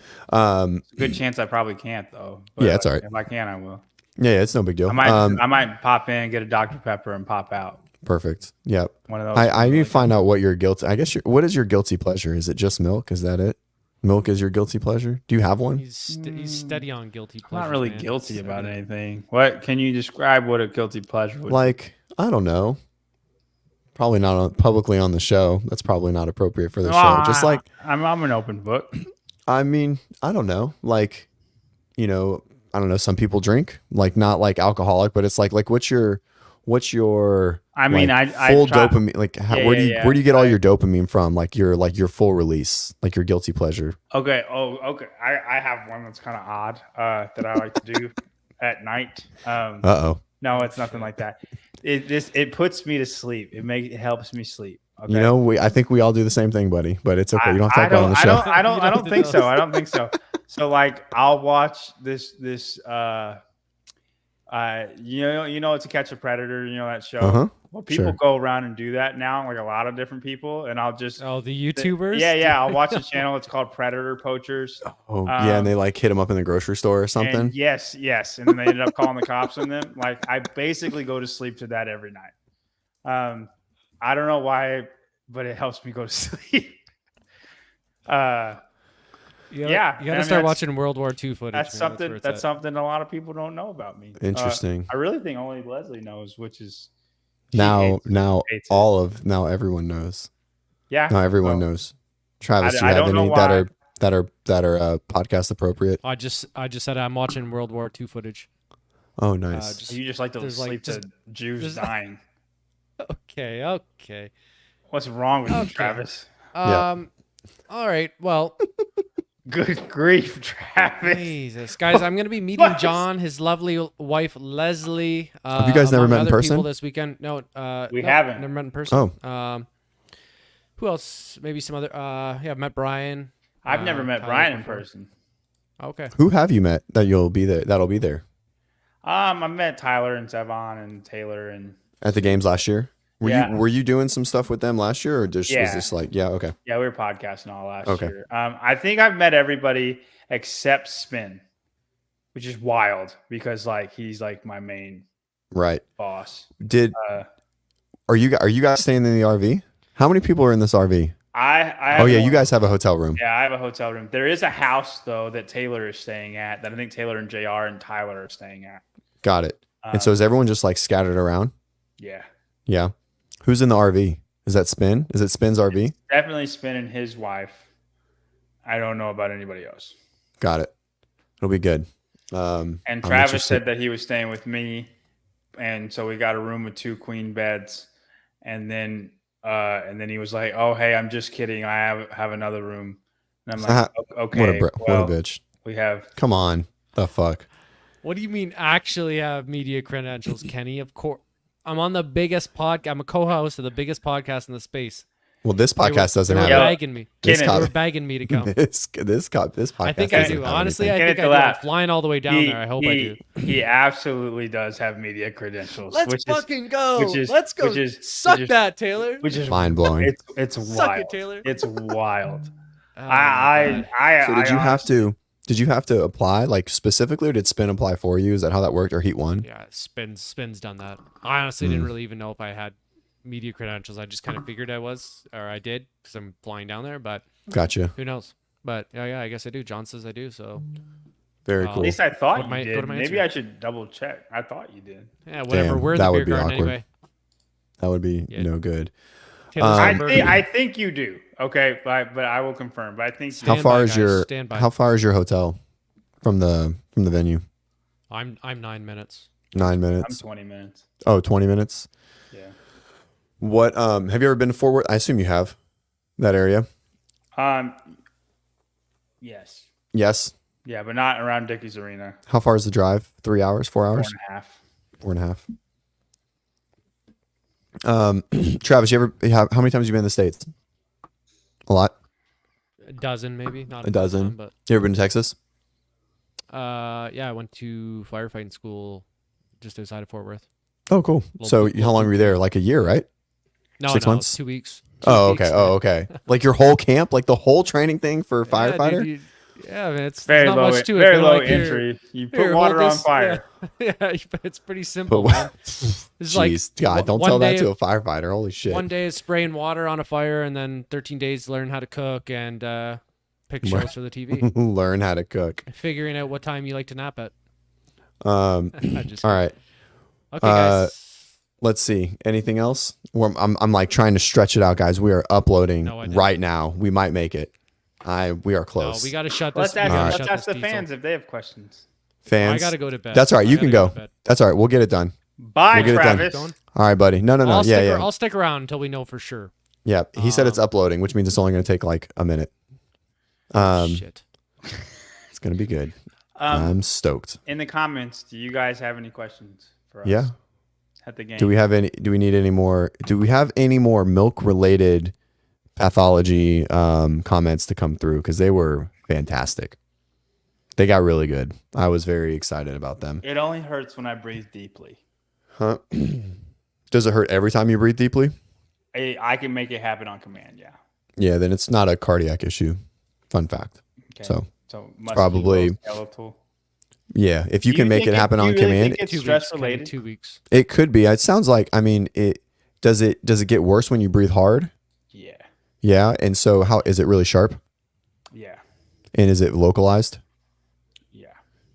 Good chance I probably can't, though. But it's all right. If I can, I will. Yeah, it's no big deal. I might pop in, get a Dr. Pepper, and pop out. Perfect. Yep. One of those. I need to find out what your guilty. I guess what is your guilty pleasure? Is it just milk? Is that it? Milk is your guilty pleasure? Do you have one? He's steady on guilty pleasure. Not really guilty about anything. What can you describe what a guilty pleasure would be? I don't know. Probably not publicly on the show. That's probably not appropriate for the show. Just like I'm an open book. I mean, I don't know. Like, you know, I don't know. Some people drink, like not like alcoholic, but it's like what's your I mean, full dopamine. Like, where do you get all your dopamine from? Like your full release, like your guilty pleasure. Okay. Oh, okay. I have one that's kind of odd that I like to do at night. No, it's nothing like that. It puts me to sleep. It helps me sleep. Okay? You know, I think we all do the same thing, buddy. But it's okay. You don't have to talk about it on the show. I don't think so. I don't think so. So like, I'll watch this. You know, To Catch a Predator. You know that show. Uh-huh. Well, people go around and do that now, like a lot of different people, and I'll just the YouTubers. Yeah. I'll watch a channel. It's called Predator Poachers. Oh, and they like hit them up in the grocery store or something. Yes, and then they ended up calling the cops on them. Like, I basically go to sleep to that every night. I don't know why, but it helps me go to sleep. You gotta start watching World War II footage. That's something. That's something a lot of people don't know about me. Interesting. I really think only Leslie knows, which is now everyone knows. Yeah. Now everyone knows. Travis, do you have any that are podcast appropriate? I just said I'm watching World War II footage. Oh, nice. You just like to sleep to Jews dying. Okay. What's wrong with you, Travis? All right. Well, good grief, Travis. Jesus, guys, I'm gonna be meeting John, his lovely wife Leslie. Have you guys never met in person? People this weekend? No, we haven't. Never met in person. Oh. Who else? Maybe some other. I've met Brian. I've never met Brian in person. Okay. Who have you met that'll be there? I met Tyler and Zevon and Taylor and at the games last year. Were you doing some stuff with them last year, or was this like okay? Yeah, we were podcasting all last year. I think I've met everybody except Spin, which is wild because like he's like my main boss. Are you guys staying in the RV? How many people are in this RV? You guys have a hotel room. Yeah, I have a hotel room. There is a house though that Taylor is staying at that I think Taylor and JR and Tyler are staying at. Got it. And so is everyone just like scattered around? Yeah. Yeah. Who's in the RV? Is that Spin? Is it Spin's RV? It's definitely Spin and his wife. I don't know about anybody else. Got it. It'll be good. And Travis said that he was staying with me, and so we got a room with 2 queen beds, and then he was like, "Oh, hey, I'm just kidding. I have another room." And I'm like, "Okay, what a bitch." We have. Come on, the fuck. What do you mean actually have media credentials, Kenny? Of course. I'm on the biggest podcast. I'm a co-host of the biggest podcast in the space. Well, this podcast doesn't have. They were begging me to come. This podcast. I think I do. Honestly, I think I do. I'm flying all the way down there. I hope I do. He absolutely does have media credentials. Let's fucking go. Let's go. Suck that, Taylor. Which is mind blowing. It's wild. Suck it, Taylor. It's wild. So did you have to apply like specifically, or did Spin apply for you? Is that how that worked, or Heat won? Yeah, Spin's done that. I honestly didn't really even know if I had media credentials. I just kind of figured I did because I'm flying down there. But gotcha. Who knows? But yeah, I guess I do. John says I do. So very cool. At least I thought you did. Maybe I should double check. I thought you did. Yeah, whatever. We're in the beer garden anyway. That would be no good. I think you do. Okay, but I will confirm. But I think how far is your hotel from the venue? I'm 9 minutes. 9 minutes. I'm 20 minutes. Oh, 20 minutes. Yeah. What have you ever been to Fort Worth? I assume you have that area. Yes. Yes. Yeah, but not around Dickies Arena. How far is the drive? 3 hours? 4 hours? 4.5. 4.5. Travis, how many times have you been in the States? A lot. A dozen, maybe. Not a dozen. But you ever been to Texas? Yeah, I went to firefighting school just outside of Fort Worth. Oh, cool. So how long were you there? Like a year, right? No, 6 months? 2 weeks. Okay. Like your whole camp, like the whole training thing for firefighter? Dude, man, it's very not low, much to it. very low like entry. You put water on fire. Yeah, it's pretty simple. It's jeez, God, don't tell that to a firefighter. Holy shit. One day is spraying water on a fire, and then 13 days to learn how to cook and pick shows for the TV. Learn how to cook. Figuring out what time you like to nap at. All right. Okay, guys. Let's see. Anything else? I'm like trying to stretch it out, guys. We are uploading right now. We might make it. We are close. No, we got to shut this. Let's ask the fans if they have questions. Fans, I got to go to bed. That's all right. You can go. That's all right. We'll get it done. Bye, Travis. All right, buddy. No. I'll stick around until we know for sure. Yeah, he said it's uploading, which means it's only going to take like a minute. Shit. It's going to be good. I'm stoked. In the comments, do you guys have any questions for us? Yeah. At the game. Do we have any more milk related pathology comments to come through? Because they were fantastic. They got really good. I was very excited about them. It only hurts when I breathe deeply. Huh? Does it hurt every time you breathe deeply? I can make it happen on command, yeah. Yeah, then it's not a cardiac issue. Fun fact. Okay. So must probably be skeletal. Yeah, if you can make it happen on command. It's stress related. 2 weeks. It could be. It sounds like. I mean, does it get worse when you breathe hard? Yeah. Yeah, and so how is it really sharp? Yeah. And is it localized? Yeah.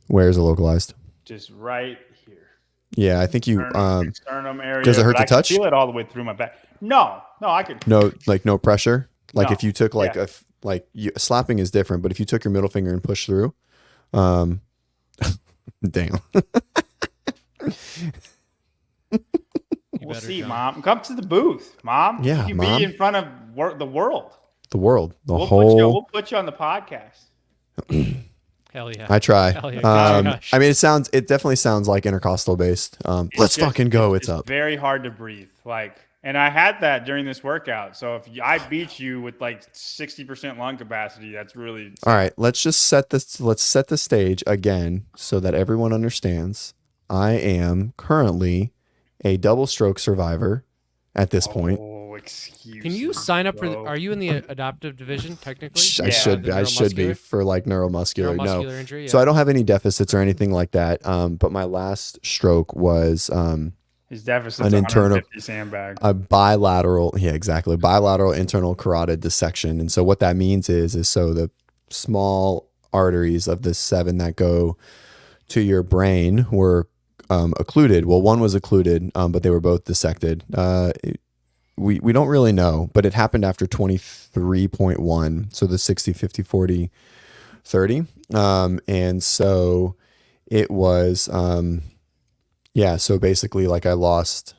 Where is it localized? Just right here. Yeah, I think you. Sternum area. Does it hurt to I can touch? feel it all the way through my back. No, I could. No, like no pressure. Like No. if you took like slapping is different, but if you took your middle finger and pushed through, damn. We'll see, Mom. Come to the booth, Mom. Yeah, you can Mom. be in front of the world. The world, We'll put you on the podcast. Hell yeah. I try. Hell yeah. I mean, it definitely sounds like intercostal based. Let's fucking go. It's up. Very hard to breathe. And I had that during this workout. So if I beat you with like 60% lung capacity, that's really all right. Let's set the stage again so that everyone understands. I am currently a double stroke survivor at this point. Excuse Can you sign up for? Are you in the adaptive division technically? I should be for like neuromuscular injury. Yeah. So I don't have any deficits or anything like that. But my last stroke was his deficit's an internal sandbag. A bilateral internal carotid dissection. And so what that means is so the small arteries of the 7 that go to your brain were occluded. Well, one was occluded, but they were both dissected. We don't really know, but it happened after 23.1. So the 60, 50, 40, 30. And so it was, so basically like I lost,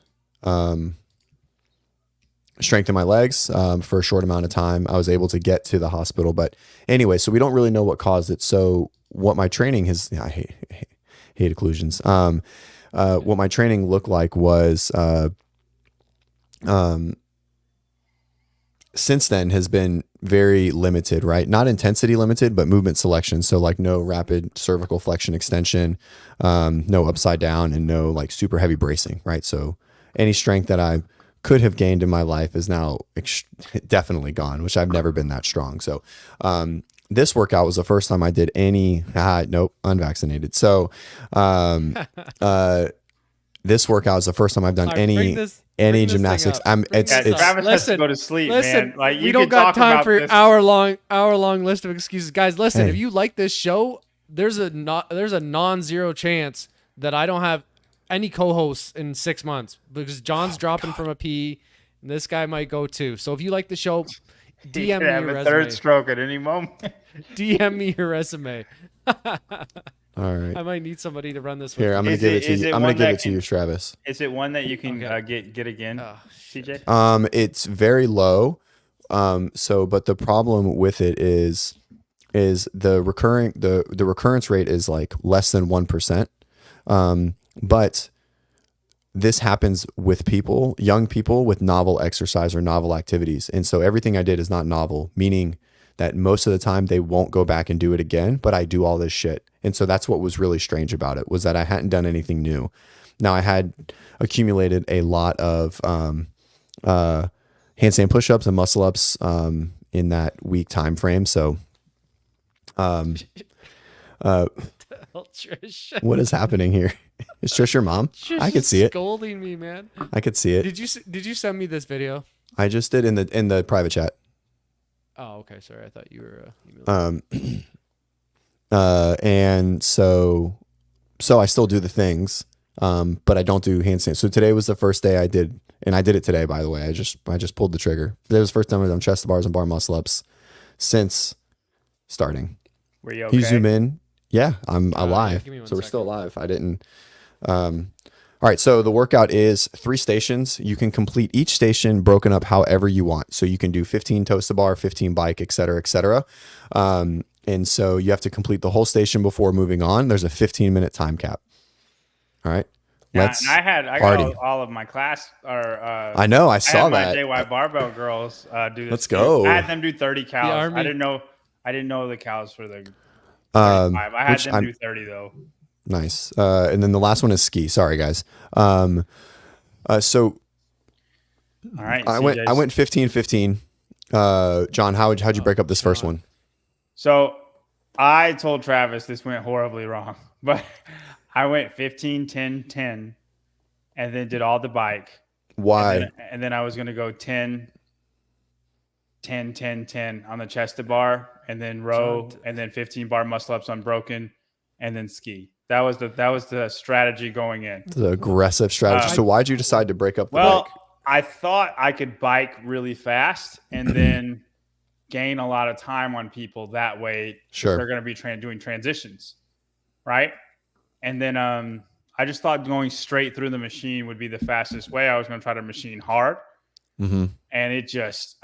strength in my legs, for a short amount of time. I was able to get to the hospital, but anyway, so we don't really know what caused it. So what my training has, I hate occlusions. What my training looked like was, since then has been very limited, right? Not intensity limited, but movement selection. So like no rapid cervical flexion extension, no upside down, and no like super heavy bracing, right? So any strength that I could have gained in my life is now definitely gone, which I've never been that strong. So this workout was the first time I did any, unvaccinated. So this workout is the first time I've done any gymnastics. Travis has to go to sleep, man. Like we don't got time for your hour long list of excuses, guys. Listen, if you like this show, there's a non-zero chance that I don't have any co-hosts in 6 months because John's dropping from a P, and this guy might go too. So if you like the show, DM me your resume. Third stroke at any moment. DM me your resume. All right. I might need somebody to run this. Here, I'm going to give it to you. I'm going to give it to you, Travis. Is it one that you can get again, CJ? It's very low. But the problem with it is the recurrence rate is like less than 1%. But this happens with young people with novel exercise or novel activities. And so everything I did is not novel, meaning that most of the time they won't go back and do it again, but I do all this shit. And so that's what was really strange about it, was that I hadn't done anything new. Now I had accumulated a lot of handstand push-ups and muscle ups in that week time frame. So what is happening here? Is Trish your mom? I could see it. Scolding me, man. I could see it. Did you send me this video? I just did in the private chat. Oh, okay. Sorry, I thought you were. And so I still do the things, but I don't do handstands. So today was the first day I did, and I did it today, by the way. I just pulled the trigger. Today was the first time I've done chest to bars and bar muscle ups since starting. Were you okay? You zoom in. Yeah, I'm alive. Give me 1 so we're second. still alive. I didn't. All right. So the workout is 3 stations. You can complete each station broken up however you want. So you can do 15 toes to bar, 15 bike, et cetera, et cetera. And so you have to complete the whole station before moving on. There's a 15-minute time cap. All right. I got all of my class. I know. I saw that. My JY barbell girls do this. Let's go. I had them do 30 cows. I didn't know the cows for the 35. I had them do 30 though. Nice. And then the last one is ski. Sorry, guys. So all right. I went 15-15. John, how'd you break up this first one? So I told Travis this went horribly wrong, but I went 15-10-10 and then did all the bike. Why? And then I was going to go 10. 10, 10, 10 on the chest to bar, and then row, and then 15 bar muscle ups unbroken, and then ski. That was the strategy going in. The aggressive strategy. So why'd you decide to break up the bike? I thought I could bike really fast and then gain a lot of time on people that way. Sure. They're going to be doing transitions, right? And then I just thought going straight through the machine would be the fastest way. I was going to try to machine hard. Mm-hmm. And it just,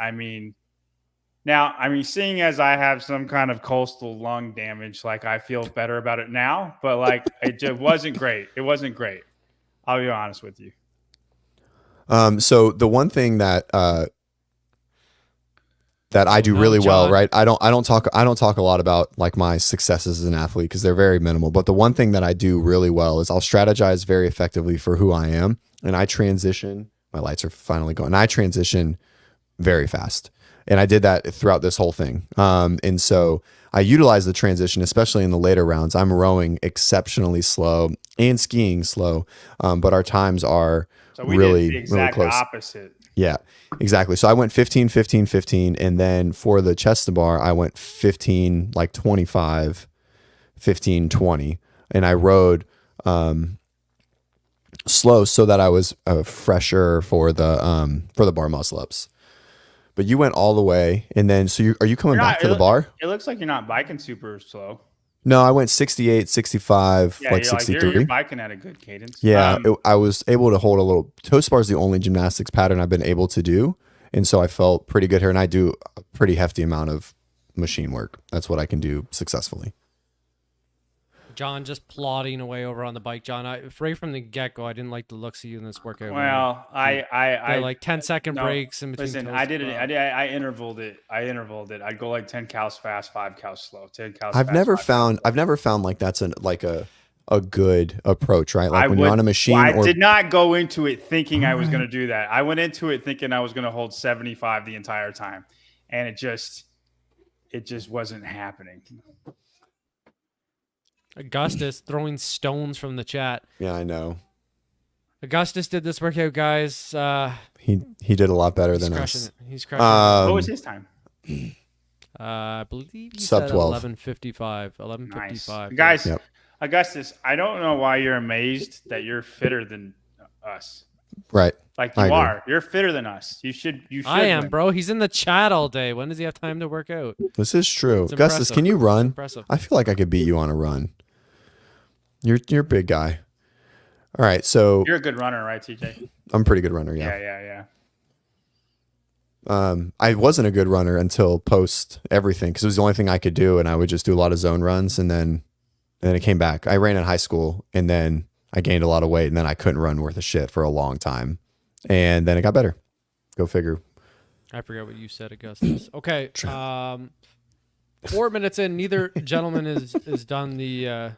seeing as I have some kind of coastal lung damage, like I feel better about it now, but like it just wasn't great. It wasn't great. I'll be honest with you. So the one thing that I do really well, right? I don't talk a lot about like my successes as an athlete because they're very minimal. But the one thing that I do really well is I'll strategize very effectively for who I am, and I transition. My lights are finally going. I transition very fast, and I did that throughout this whole thing. And so I utilize the transition, especially in the later rounds. I'm rowing exceptionally slow and skiing slow, but our times are really close. Opposite. Yeah, exactly. So I went 15, 15, 15. And then for the chest to bar, I went 15, like 25, 15, 20. And I rode slow so that I was fresher for the bar muscle ups. But you went all the way. And then, so are you coming back to the bar? It looks like you're not biking super slow. No, I went 68, 65, like 63. You're biking at a good cadence. Yeah, I was able to hold a little. Toe spar is the only gymnastics pattern I've been able to do. And so I felt pretty good here. And I do a pretty hefty amount of machine work. That's what I can do successfully. John just plodding away over on the bike. John, right from the get-go, I didn't like the looks of you in this workout. Well, I like 10-second breaks in between. Listen, I did it. I intervaled it. I'd go like 10 cows fast, 5 cows slow, 10 cows. I've never found like that's a good approach, right? Like when you're on a machine. I did not go into it thinking I was going to do that. I went into it thinking I was going to hold 75 the entire time, and it just wasn't happening. Augustus throwing stones from the chat. Yeah, I know. Augustus did this workout, guys. He did a lot better than us. He's crushing it. What was his time? I believe he sub said 12. 11:55. 11:55. Nice. Guys, yep. Augustus, I don't know why you're amazed that you're fitter than us. Right. Like you are. You're fitter than us. You should. I am, bro. He's in the chat all day. When does he have time to work out? This is true. Augustus, can you run? I feel like I could beat you on a run. You're a big guy. All right, so you're a good runner, right, TJ? I'm a pretty good runner, yeah. Yeah. I wasn't a good runner until post everything because it was the only thing I could do, and I would just do a lot of zone runs, and then it came back. I ran in high school, and then I gained a lot of weight, and then I couldn't run worth a shit for a long time, and then it got better. Go figure. I forgot what you said, Augustus. Okay, 4 minutes in, neither gentleman is done the.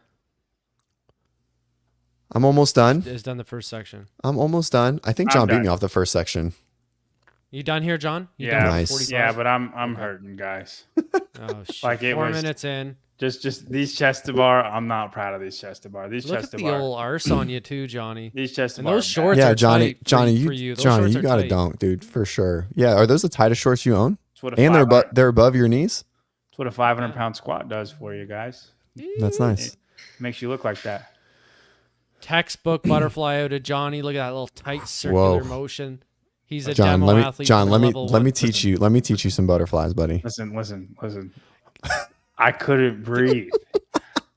I'm almost done. Is done the first section. I'm almost done. I think John beat me off the first section. You done here, John? Yeah, nice. Yeah, but I'm hurting, guys. Oh shit! Like 4 minutes in. Just these chest to bar. I'm not proud of these chest to bar. These Look chest at to the bar. old arse on you too, Johnny. These chest to and bar. those shorts. Yeah, are Johnny, tight Johnny, you you got a dunk, dude, for sure. Yeah, are those the tightest shorts you own? And they're above your knees. That's what a 500-pound squat does for you guys. That's nice. It makes you look like that. Textbook butterfly out of Johnny. Look at that little tight circular motion. He's a John, demo athlete. John, let me teach you some butterflies, buddy. Listen. I couldn't breathe.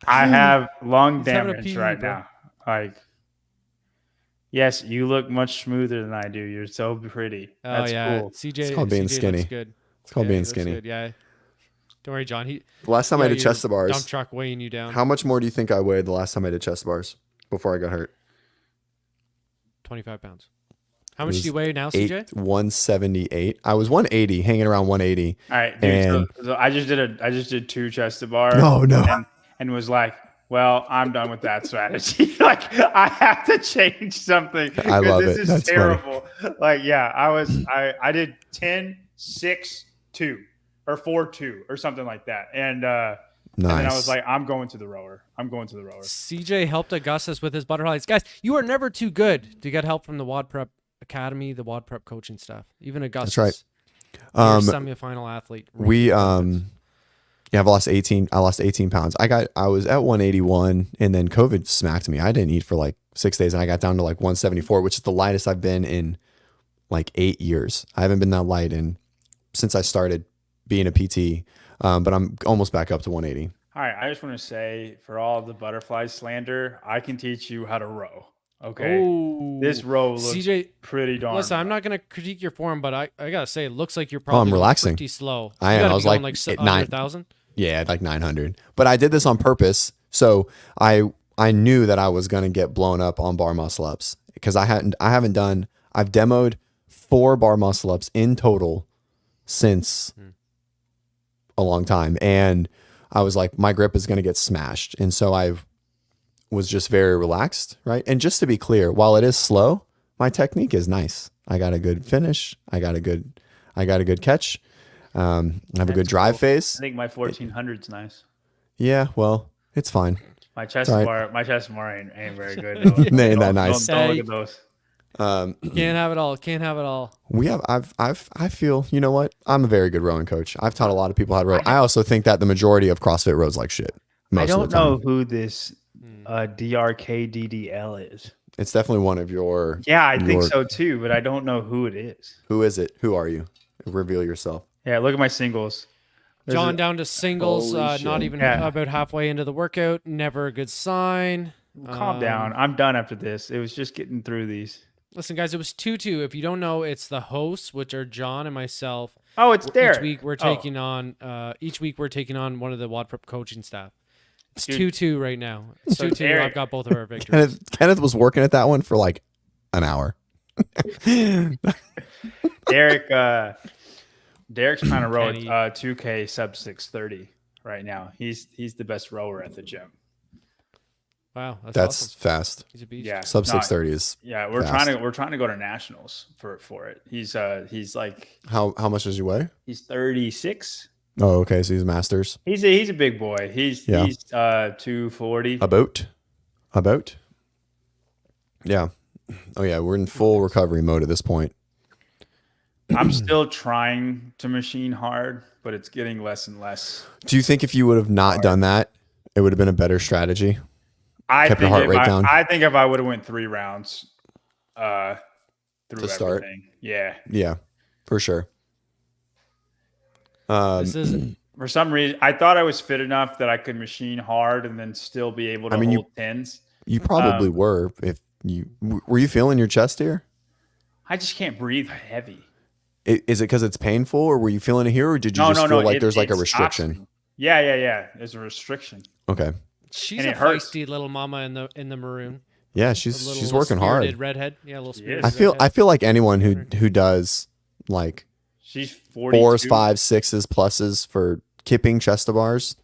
I have lung damage right now. Like, yes, you look much smoother than I do. You're so pretty. That's cool. CJ, it's called being skinny. Good. It's called being skinny. Good. Yeah. Don't worry, John. The last time I did chest to bars. Dump truck weighing you down. How much more do you think I weighed the last time I did chest to bars before I got hurt? 25 pounds. How much do you weigh now, CJ? 178. I was 180, hanging around 180. All right, dude. So I just did 2 chest to bar. No. And was like, well, I'm done with that strategy. Like, I have to change something. I love it. This is That's terrible. Funny. Like, yeah, I did 10, 6, 2 or 4, 2 or something like that. And nice. And then I was like, I'm going to the rower. CJ helped Augustus with his butterflies. Guys, you are never too good to get help from the WODprep Academy, the WODprep coaching staff. Even Augustus. That's right. Semifinal athlete. I've lost 18. I lost 18 pounds. I was at 181 and then COVID smacked me. I didn't eat for like 6 days and I got down to like 174, which is the lightest I've been in like 8 years. I haven't been that light since I started being a PT. But I'm almost back up to 180. All right. I just want to say, for all the butterfly slander, I can teach you how to row. Okay. Ooh. This row looks CJ, pretty darn. Listen, I'm not going to critique your form, but I got to say, it looks like you're probably relaxing. pretty slow. I am. I was like 9,000. Yeah, like 900. But I did this on purpose. So I knew that I was going to get blown up on bar muscle ups because I've demoed 4 bar muscle ups in total since a long time. And I was like, my grip is going to get smashed. And so I was just very relaxed, right? And just to be clear, while it is slow, my technique is nice. I got a good finish. I got a good catch. I have a good drive phase. I think my 1400's nice. Yeah, well, it's fine. My chest bar ain't very good. Though. Ain't that nice? Don't look at those. Can't have it all. Can't have it all. I feel, you know what? I'm a very good rowing coach. I've taught a lot of people how to row. I also think that the majority of CrossFit rows like shit. I don't know who this DRKDDL is. It's definitely one of your. Yeah, I think so too, but I don't know who it is. Who is it? Who are you? Reveal yourself. Yeah, look at my singles. John down to singles, not even about halfway into the workout. Never a good sign. Calm down. I'm done after this. It was just getting through these. Listen, guys, it was 2-2. If you don't know, it's the hosts, which are John and myself. Oh, it's there. Each week we're taking on one of the WODprep coaching staff. It's 2-2 right now. It's 2-2. I've got both of our victories. Kenneth was working at that one for like an hour. Derek's trying to row 2K sub 630 right now. He's the best rower at the gym. Wow, that's awesome. Fast. He's a beast. Yeah, sub 630 is. Yeah, we're trying to go to nationals for it. He's like how much does he weigh? He's 36. Oh, okay, so he's masters. He's a big boy. He's 240. About. Yeah. Oh yeah, we're in full recovery mode at this point. I'm still trying to machine hard, but it's getting less and less. Do you think if you would have not done that, it would have been a better strategy? Kept your heart rate down? I think if I would have went 3 rounds through start. Everything. Yeah. Yeah, for sure. For some reason, I thought I was fit enough that I could machine hard and then still be able to hold 10s. You probably were. Were you feeling your chest here? I just can't breathe heavy. Is it because it's painful, or were you feeling it here, or did you feel like there's like a restriction? Yeah. There's a restriction. Okay. She's a feisty little mama in the maroon. Yeah, she's working hard. Redhead. Yeah, a little spirited. I feel like anyone who does like she's 42. 4s, 5s, 6s, pluses for kipping chest to bars.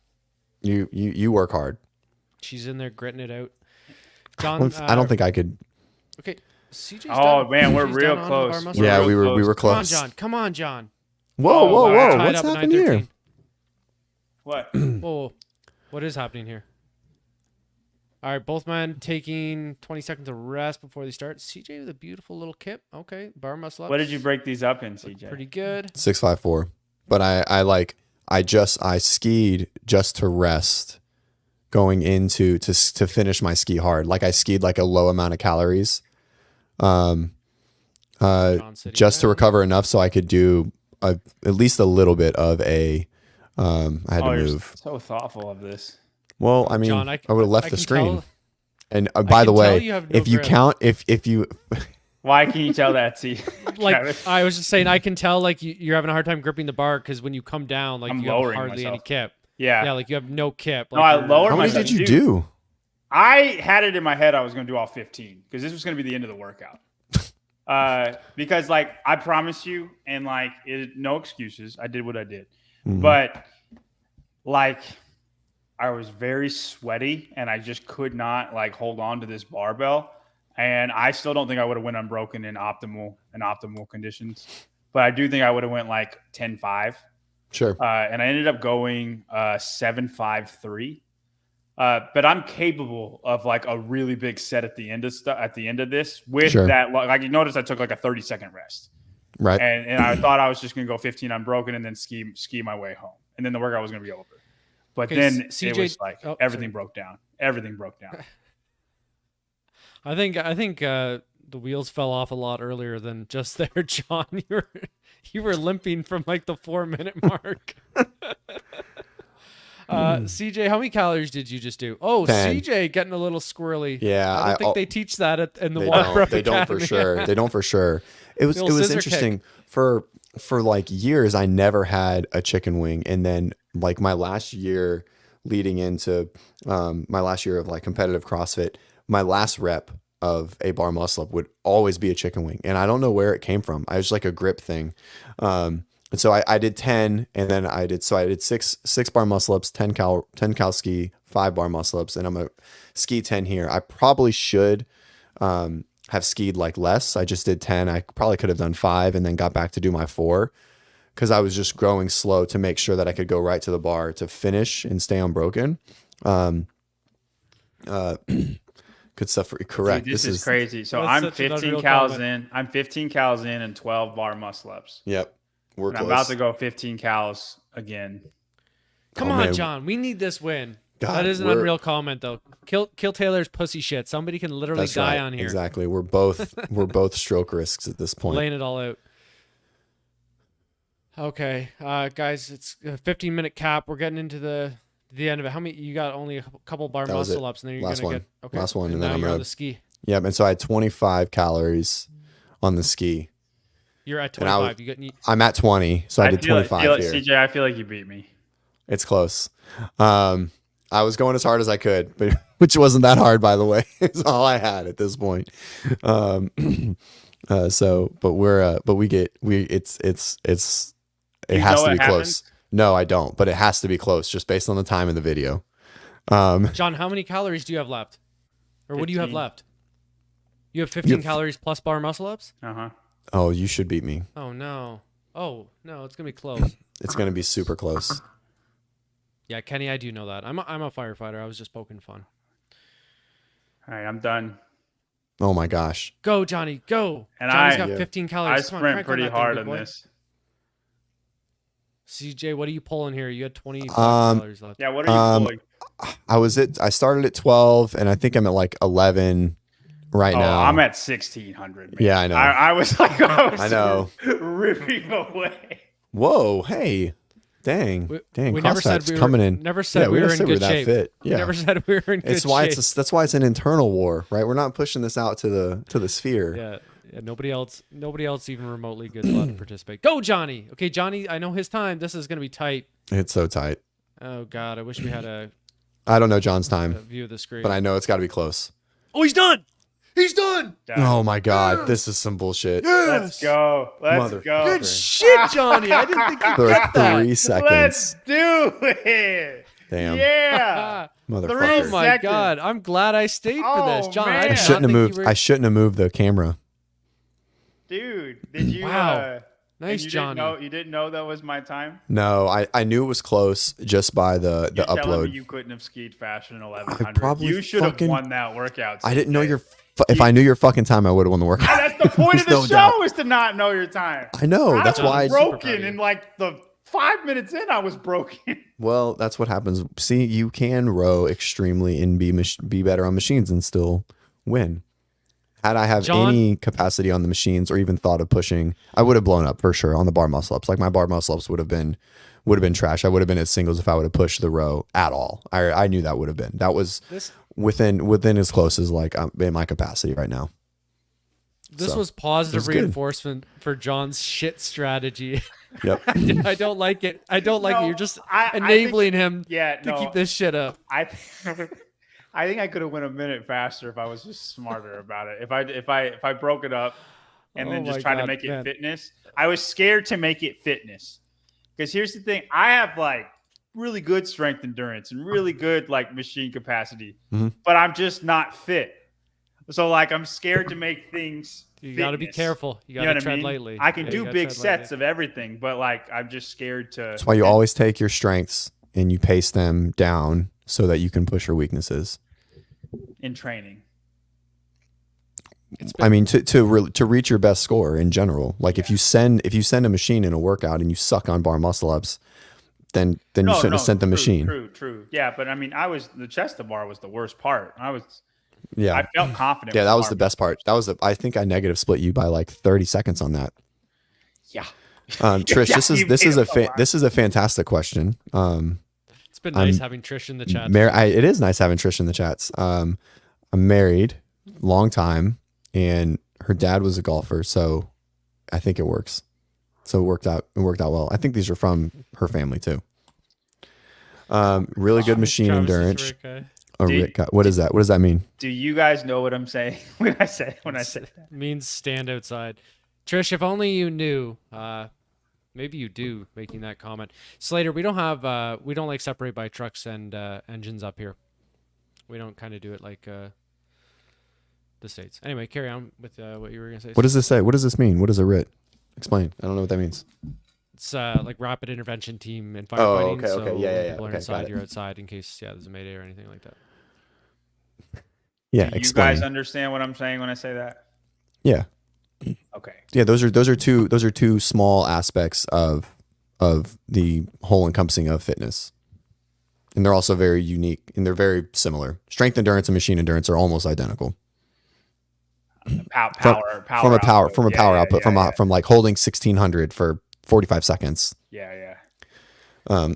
You work hard. She's in there gritting it out. John, I don't think I could. Okay. CJ's man, we're real close. Yeah, we were close. Come on, John. Whoa! What's happening here? What? Whoa! What is happening here? All right, both men taking 20 seconds of rest before they start. CJ with a beautiful little kip. Okay, bar muscle up. What did you break these up in, CJ? Pretty good. 654. But I skied just to rest, going into to finish my ski hard. Like I skied like a low amount of calories. Just to recover enough so I could do at least a little bit of a I had to move. So thoughtful of this. Well, I mean, John, I would have left the screen. Tell, and by the way, if you grip. count, if you, why can you tell that? See, like I was just saying, I can tell like you're having a hard time gripping the bar because when you come down, like I'm you have hardly any kip. Yeah, like you have no kip. Like, no, I lowered myself. How many did you do? I had it in my head I was going to do all 15 because this was going to be the end of the workout. Because like I promise you, and like no excuses, I did what I did, but like I was very sweaty and I just could not like hold on to this barbell, and I still don't think I would have went unbroken in optimal conditions, but I do think I would have went like 10-5. Sure. And I ended up going 7-5-3. But I'm capable of like a really big set at the end of this with that. Like you notice I took like a 30-second rest. Right. And I thought I was just going to go 15 unbroken and then ski my way home. And then the workout was going to be over. But then CJ, it was like everything broke down. Everything broke down. I think the wheels fell off a lot earlier than just there, John. You were limping from like the 4-minute mark. CJ, how many calories did you just do? Oh, 10. CJ getting a little squirrely. Yeah, I don't think they teach that in the WODprep They don't for sure. They don't for sure. It was interesting for like years. I never had a chicken wing, and then like my last year leading into my last year of like competitive CrossFit, my last rep of a bar muscle up would always be a chicken wing, and I don't know where it came from. I was like a grip thing. And so I did 10, and then I did six bar muscle ups, 10 cal ski, 5 bar muscle ups, and I'm a ski 10 here. I probably should have skied like less. I just did 10. I probably could have done 5 and then got back to do my 4 because I was just growing slow to make sure that I could go right to the bar to finish and stay unbroken. Good stuff. Correct. Dude, this is crazy. So I'm 15 cals in. I'm 15 cals in and 12 bar muscle ups. Yep. I'm about to go 15 cals again. Come on, man. John. We need this win. God, that is an unreal comment, though. Kill Taylor's pussy shit. Somebody can literally die on here. Exactly. We're both stroke risks at this point. Laying it all out. Okay, guys, it's a 15-minute cap. We're getting into the end of it. How many? You got only a couple bar muscle ups, and then you're gonna get last one, and then I'm on the ski. Yep. And so I had 25 calories on the ski. You're at 25. I'm at 20, so I did 25 here. CJ, I feel like you beat me. It's close. I was going as hard as I could, but which wasn't that hard, by the way. It's all I had at this point. It has to be close. No, I don't, but it has to be close just based on the time in the video. John, how many calories do you have left? Or 15. What do you have left? You have 15 calories plus bar muscle ups? Uh-huh. Oh, you should beat me. Oh, no. It's going to be close. It's going to be super close. Yeah, Kenny, I do know that. I'm a firefighter. I was just poking fun. All right, I'm done. Oh, my gosh. Go, Johnny, go. And Johnny's got 15 calories. I sprint pretty hard on this. CJ, what are you pulling here? You had 25 calories left. Yeah, what are you pulling? I started at 12, and I think I'm at like 11 now. I'm at 1,600. Man. Yeah, I know. I was I know. ripping away. Whoa, hey. Dang. We never said we were coming in. Never said we were in good shape. Fit. Yeah. We never said we were in good shape. That's why it's an internal war, right? We're not pushing this out to the sphere. Yeah, nobody else even remotely gets allowed to participate. Go, Johnny. Okay, Johnny, I know his time. This is going to be tight. It's so tight. Oh, God. I wish we had I don't know John's time. View of the screen. But I know it's got to be close. Oh, he's done. He's done. Oh, my God. Yes. This is some bullshit. Yes. Let's go. Good shit, Johnny. I didn't think you'd get that. 3 seconds. Let's do it. Damn. Yeah. Motherfucker. Oh, my God. I'm glad I stayed for this. John, man. I shouldn't have moved the camera. Dude, did you? Wow. Nice, Johnny. You didn't know that was my time? No, I knew it was close just by the You're upload. Telling me you couldn't have skied faster than 1100. You should have won that workout. I didn't know if I knew your fucking time, I would have won the workout. That's the point of the show is to not know your time. I know. That's why I was broken in like the 5 minutes in. I was broken. Well, that's what happens. See, you can row extremely and be better on machines and still win. Had I have any capacity on the machines or even thought of pushing, I would have blown up for sure on the bar muscle ups. Like my bar muscle ups would have been trash. I would have been at singles if I would have pushed the row at all. I knew that would have been. That was within as close as like in my capacity right now. This was positive reinforcement for John's shit strategy. Yep. I don't like it. I don't like it. You're just enabling him to keep this shit up. I think I could have went a minute faster if I was just smarter about it. If I broke it up and then just tried to make it fitness. I was scared to make it fitness. Because here's the thing. I have like really good strength endurance and really good like machine capacity. Mm-hmm. But I'm just not fit. So like I'm scared to make things You got to be careful. You got to tread lightly. I can do big sets of everything, but like I'm just scared to. That's why you always take your strengths and you pace them down so that you can push your weaknesses. In training. I mean, to reach your best score in general. Like if you send a machine in a workout and you suck on bar muscle ups, then you shouldn't have sent the machine. True. Yeah, but I mean, the chest to bar was the worst part. I felt confident. Yeah, that was the best part. I think I negative split you by like 30 seconds on that. Yeah. Trish, this is a fantastic question. It's been nice having Trish in the chat. It is nice having Trish in the chats. I'm married, long time, and her dad was a golfer, so I think it works. So it worked out well. I think these are from her family too. Really good machine endurance. What is that? What does that mean? Do you guys know what I'm saying when I say that? Means stand outside. Trish, if only you knew. Maybe you do, making that comment. Slater, we don't like separate by trucks and engines up here. We don't kind of do it like the States. Anyway, carry on with what you were going to say. What does this say? What does this mean? What is a RIT? Explain. I don't know what that means. It's like rapid intervention team and firefighting. Oh, okay. Yeah. People are inside, you're outside in case there's a mayday or anything like that. Yeah, do you guys understand what I'm saying when I say that? Yeah. Okay. Yeah, those are two small aspects of the whole encompassing of fitness. And they're also very unique and they're very similar. Strength endurance and machine endurance are almost identical. Power output from like holding 1600 for 45 seconds. Yeah. Cool.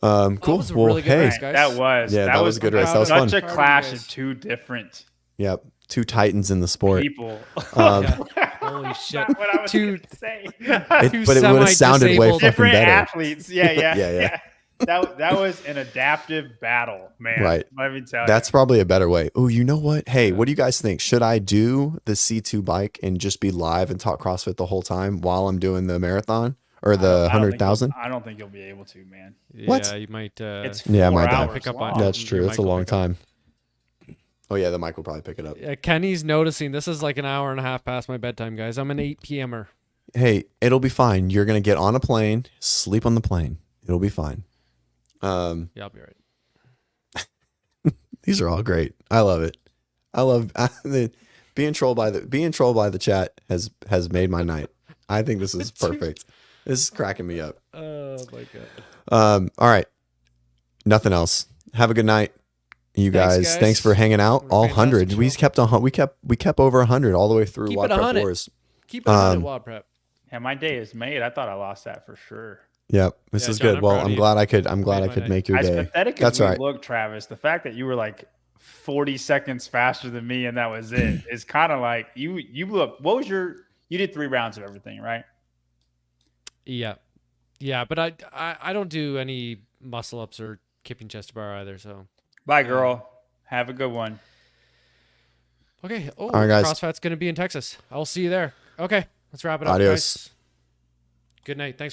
That was a really good race, guys. That was a good race. That was fun. Such a clash of two different. Yep. Two titans in the sport. People. Holy shit. What I was going to say. But it would have sounded way fucking different better. Athletes. Yeah. That was an adaptive battle, man. Right. Let me tell you. That's probably a better way. Oh, you know what? Hey, what do you guys think? Should I do the C2 bike and just be live and talk CrossFit the whole time while I'm doing the marathon or the 100,000? I don't think you'll be able to, man. What? Yeah, you might. It's 4 hours pick up on. That's true. It's a long time. Oh yeah, the mic will probably pick it up. Yeah, Kenny's noticing this is like an hour and a half past my bedtime, guys. I'm an 8 p.m.er. Hey, it'll be fine. You're gonna get on a plane, sleep on the plane. It'll be fine. Yeah, I'll be right. These are all great. I love it. I love being trolled by the chat has made my night. I think this is perfect. This is cracking me up. Oh my god. All right. Nothing else. Have a good night. You guys, thanks for hanging out. All 100. We kept over 100 all the way through WODprep Wars. Keep it on WODprep. Yeah, my day is made. I thought I lost that for sure. Yep, this is John, good. Well, I'm glad I could make your day. As pathetic as we look, Travis, the fact that you were like 40 seconds faster than me and that was it is kind of like you look. What was you did 3 rounds of everything, right? Yeah, but I don't do any muscle ups or kipping chest to bar either. So bye, girl. Have a good one. Okay. Oh, all right, guys. CrossFit's going to be in Texas. I'll see you there. Okay, let's wrap it up. Adios. Guys. Good night. Thanks for